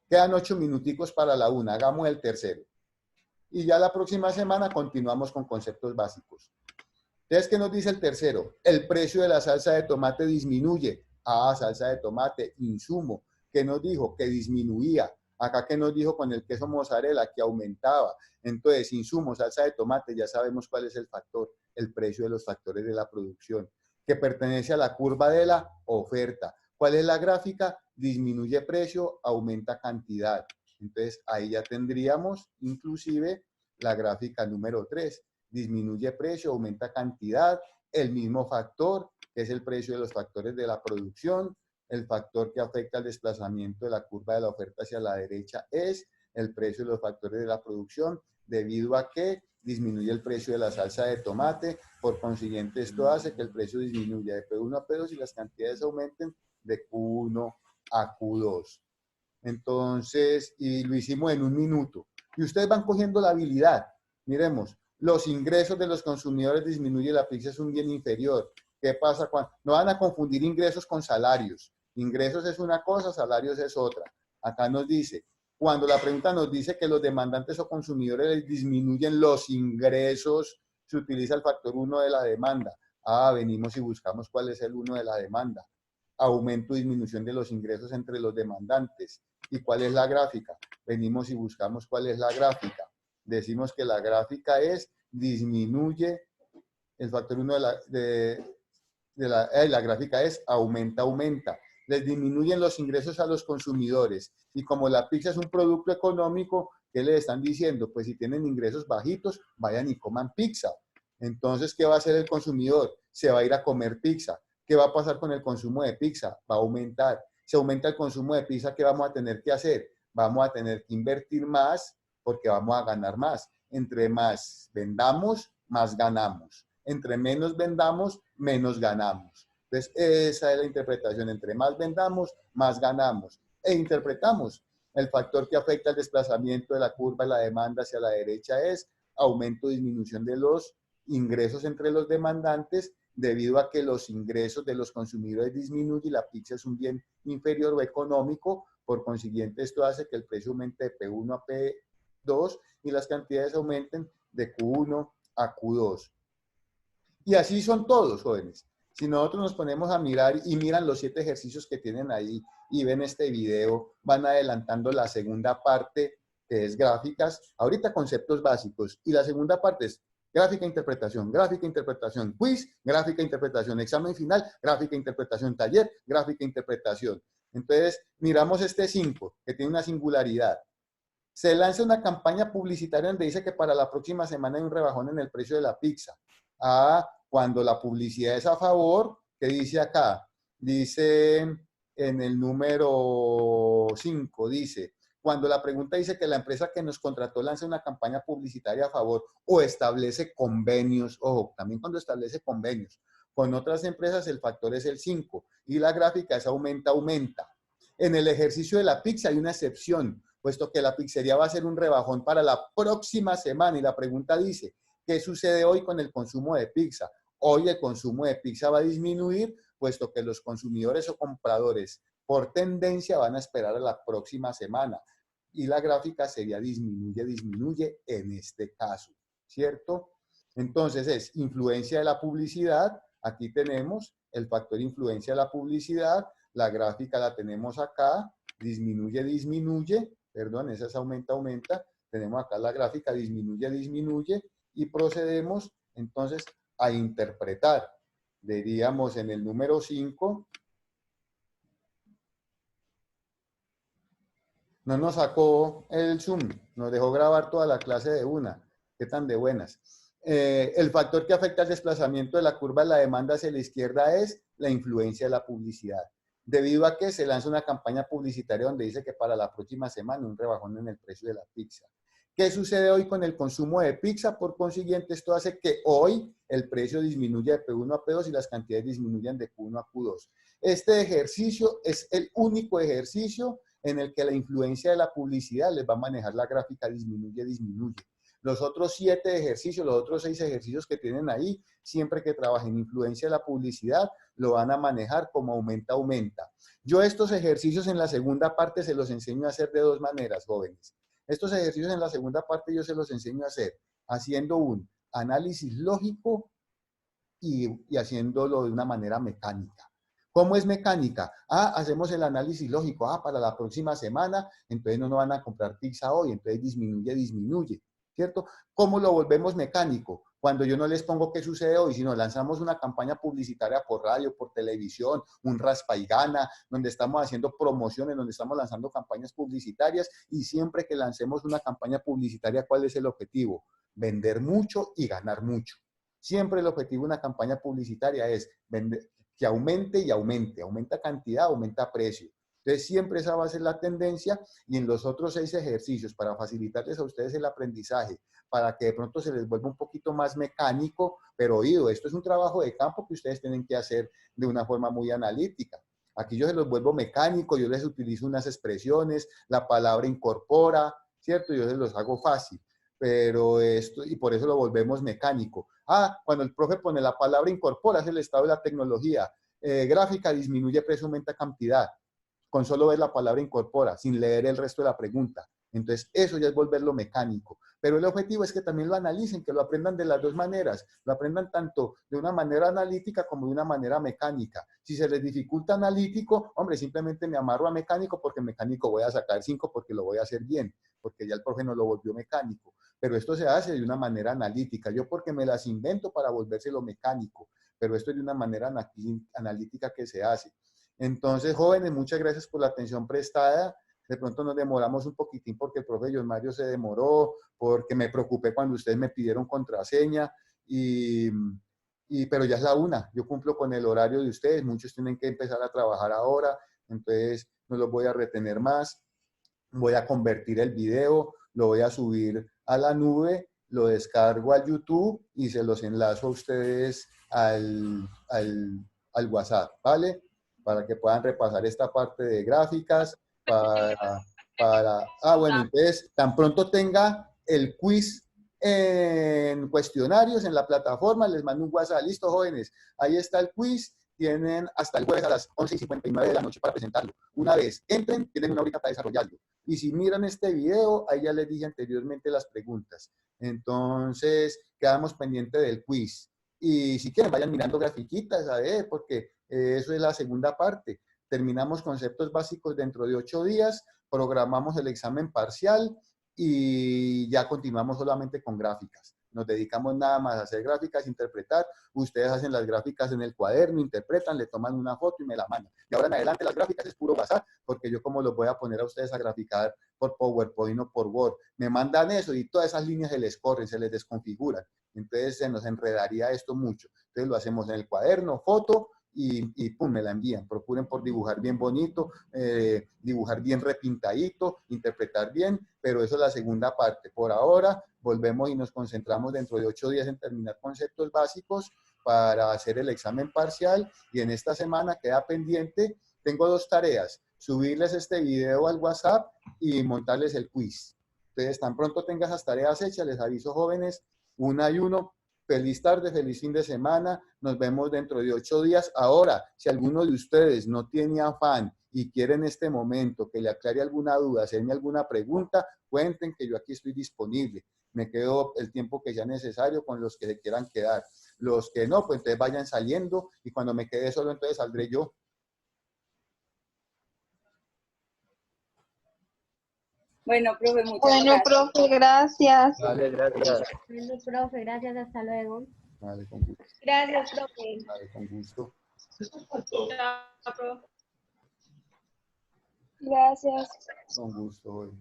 Quedan 8 minuticos para la 1. Hagamos el tercero. Y ya la próxima semana continuamos con conceptos básicos. Entonces, ¿qué nos dice el tercero? El precio de la salsa de tomate disminuye. Ah, salsa de tomate, insumo. ¿Qué nos dijo? Que disminuía. Acá, ¿qué nos dijo con el queso mozzarella? Que aumentaba. Entonces, insumo, salsa de tomate, ya sabemos cuál es el factor, el precio de los factores de la producción, que pertenece a la curva de la oferta. ¿Cuál es la gráfica? Disminuye precio, aumenta cantidad. Entonces, ahí ya tendríamos inclusive la gráfica número 3. Disminuye precio, aumenta cantidad, el mismo factor, que es el precio de los factores de la producción. El factor que afecta al desplazamiento de la curva de la oferta hacia la derecha es el precio de los factores de la producción, debido a que disminuye el precio de la salsa de tomate. Por consiguiente, esto hace que el precio disminuya de P1 a P2 y las cantidades aumenten de Q1 a Q2. Entonces, y lo hicimos en 1 minuto. Y ustedes van cogiendo la habilidad. Miremos, los ingresos de los consumidores disminuye, la pizza es un bien inferior. ¿Qué pasa cuando? No van a confundir ingresos con salarios. Ingresos es una cosa, salarios es otra. Acá nos dice, cuando la pregunta nos dice que los demandantes o consumidores disminuyen los ingresos, se utiliza el factor 1 de la demanda. Venimos y buscamos cuál es el 1 de la demanda. Aumento o disminución de los ingresos entre los demandantes. ¿Y cuál es la gráfica? Venimos y buscamos cuál es la gráfica. Decimos que la gráfica es disminuye, el factor 1 la gráfica es aumenta, aumenta. Les disminuyen los ingresos a los consumidores. Y como la pizza es un producto económico, ¿qué les están diciendo? Pues si tienen ingresos bajitos, vayan y coman pizza. Entonces, ¿qué va a hacer el consumidor? Se va a ir a comer pizza. ¿Qué va a pasar con el consumo de pizza? Va a aumentar. Si aumenta el consumo de pizza, ¿qué vamos a tener que hacer? Vamos a tener que invertir más porque vamos a ganar más. Entre más vendamos, más ganamos. Entre menos vendamos, menos ganamos. Entonces, esa es la interpretación. Entre más vendamos, más ganamos. E interpretamos. El factor que afecta el desplazamiento de la curva de la demanda hacia la derecha es aumento o disminución de los ingresos entre los demandantes debido a que los ingresos de los consumidores disminuyen y la pizza es un bien inferior o económico. Por consiguiente, esto hace que el precio aumente de P1 a P2 y las cantidades aumenten de Q1 a Q2. Y así son todos, jóvenes. Si nosotros nos ponemos a mirar y miran los 7 ejercicios que tienen ahí y ven este video, van adelantando la segunda parte, que es gráficas. Ahorita conceptos básicos. Y la segunda parte es gráfica, interpretación, quiz, gráfica, interpretación, examen final, gráfica, interpretación, taller, gráfica, interpretación. Entonces, miramos este 5, que tiene una singularidad. Se lanza una campaña publicitaria donde dice que para la próxima semana hay un rebajón en el precio de la pizza. Cuando la publicidad es a favor, ¿qué dice acá? Dice en el número 5, dice, cuando la pregunta dice que la empresa que nos contrató lanza una campaña publicitaria a favor o establece convenios, ojo, también cuando establece convenios con otras empresas, el factor es el 5 y la gráfica es aumenta, aumenta. En el ejercicio de la pizza hay una excepción, puesto que la pizzería va a hacer un rebajón para la próxima semana y la pregunta dice, ¿qué sucede hoy con el consumo de pizza? Hoy el consumo de pizza va a disminuir, puesto que los consumidores o compradores por tendencia van a esperar a la próxima semana. Y la gráfica sería disminuye, disminuye en este caso, ¿cierto? Entonces es influencia de la publicidad. Aquí tenemos el factor influencia de la publicidad. La gráfica la tenemos acá. Disminuye, disminuye. Perdón, esa es aumenta, aumenta. Tenemos acá la gráfica disminuye, disminuye. Y procedemos entonces a interpretar. Diríamos en el número 5. No nos sacó el Zoom, nos dejó grabar toda la clase de una. ¿Qué tan de buenas? El factor que afecta al desplazamiento de la curva de la demanda hacia la izquierda es la influencia de la publicidad. Debido a que se lanza una campaña publicitaria donde dice que para la próxima semana un rebajón en el precio de la pizza. ¿Qué sucede hoy con el consumo de pizza? Por consiguiente, esto hace que hoy el precio disminuya de P1 a P2 y las cantidades disminuyan de Q1 a Q2. Este ejercicio es el único ejercicio en el que la influencia de la publicidad les va a manejar la gráfica disminuye, disminuye. Los otros 7 ejercicios, los otros 6 ejercicios que tienen ahí, siempre que trabajen influencia de la publicidad, lo van a manejar como aumenta, aumenta. Yo estos ejercicios en la segunda parte se los enseño a hacer de 2 maneras, jóvenes. Estos ejercicios en la segunda parte yo se los enseño a hacer haciendo un análisis lógico y haciéndolo de una manera mecánica. ¿Cómo es mecánica? Hacemos el análisis lógico. Para la próxima semana, entonces no nos van a comprar pizza hoy, entonces disminuye, disminuye, ¿cierto? ¿Cómo lo volvemos mecánico? Cuando yo no les pongo qué sucede hoy, sino lanzamos una campaña publicitaria por radio, por televisión, un raspa y gana, donde estamos haciendo promociones, donde estamos lanzando campañas publicitarias y siempre que lancemos una campaña publicitaria, ¿cuál es el objetivo? Vender mucho y ganar mucho. Siempre el objetivo de una campaña publicitaria es vender, que aumente y aumente, aumenta cantidad, aumenta precio. Entonces siempre esa va a ser la tendencia y en los otros 6 ejercicios para facilitarles a ustedes el aprendizaje, para que de pronto se les vuelva un poquito más mecánico, pero oído, esto es un trabajo de campo que ustedes tienen que hacer de una forma muy analítica. Aquí yo se los vuelvo mecánico, yo les utilizo unas expresiones, la palabra incorpora, ¿cierto? Yo se los hago fácil, pero esto, y por eso lo volvemos mecánico. Ah, cuando el profe pone la palabra incorpora, es el estado de la tecnología. Gráfica disminuye precio, aumenta cantidad. Con solo ver la palabra incorpora, sin leer el resto de la pregunta. Entonces, eso ya es volverlo mecánico. Pero el objetivo es que también lo analicen, que lo aprendan de las dos maneras. Lo aprendan tanto de una manera analítica como de una manera mecánica. Si se les dificulta analítico, hombre, simplemente me amarro a mecánico porque mecánico voy a sacar 5 porque lo voy a hacer bien, porque ya el profe no lo volvió mecánico. Pero esto se hace de una manera analítica. Yo porque me las invento para volvérselo mecánico, pero esto es de una manera analítica que se hace. Entonces, jóvenes, muchas gracias por la atención prestada. De pronto nos demoramos un poquitín porque el profe John Mario se demoró, porque me preocupé cuando ustedes me pidieron contraseña, pero ya es la 1. Yo cumplo con el horario de ustedes, muchos tienen que empezar a trabajar ahora, entonces no los voy a retener más. Voy a convertir el video, lo voy a subir a la nube, lo descargo a YouTube y se los enlazo a ustedes al WhatsApp, ¿vale? Para que puedan repasar esta parte de gráficas, bueno, entonces, tan pronto tenga el quiz en cuestionarios en la plataforma, les mando un WhatsApp, listo, jóvenes, ahí está el quiz, tienen hasta el jueves a las 11:59 de la noche para presentarlo. Una vez entren, tienen una horita para desarrollarlo. Y si miran este video, ahí ya les dije anteriormente las preguntas. Entonces, quedamos pendientes del quiz. Y si quieren, vayan mirando grafiquitas, a ver, porque eso es la segunda parte. Terminamos conceptos básicos dentro de 8 días, programamos el examen parcial y ya continuamos solamente con gráficas. Nos dedicamos nada más a hacer gráficas, interpretar. Ustedes hacen las gráficas en el cuaderno, interpretan, le toman una foto y me la mandan. De ahora en adelante las gráficas es puro WhatsApp, porque yo como los voy a poner a ustedes a graficar por PowerPoint o por Word. Me mandan eso y todas esas líneas se les corren, se les desconfiguran. Entonces se nos enredaría esto mucho. Entonces lo hacemos en el cuaderno, foto, y pum, me la envían. Procuren por dibujar bien bonito, dibujar bien repintadito, interpretar bien, pero eso es la segunda parte. Por ahora, volvemos y nos concentramos dentro de 8 días en terminar conceptos básicos para hacer el examen parcial, y en esta semana queda pendiente, tengo 2 tareas, subirles este video al WhatsApp y montarles el quiz. Entonces, tan pronto tengas esas tareas hechas, les aviso, jóvenes, 1 y 1. Feliz tarde, feliz fin de semana. Nos vemos dentro de 8 días. Ahora, si alguno de ustedes no tiene afán y quiere en este momento que le aclare alguna duda, hacerme alguna pregunta, cuenten que yo aquí estoy disponible. Me quedo el tiempo que sea necesario con los que se quieran quedar. Los que no, pues entonces vayan saliendo y cuando me quede solo, entonces saldré yo. Bueno, profe, muchas Bueno, gracias. profe, gracias. Vale, gracias. Bueno, profe, gracias, hasta luego. Vale, con gusto. Gracias, profe. Vale, con gusto. Gracias. Con gusto.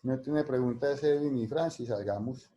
No tiene preguntas, Edwin y Francis, salgamos.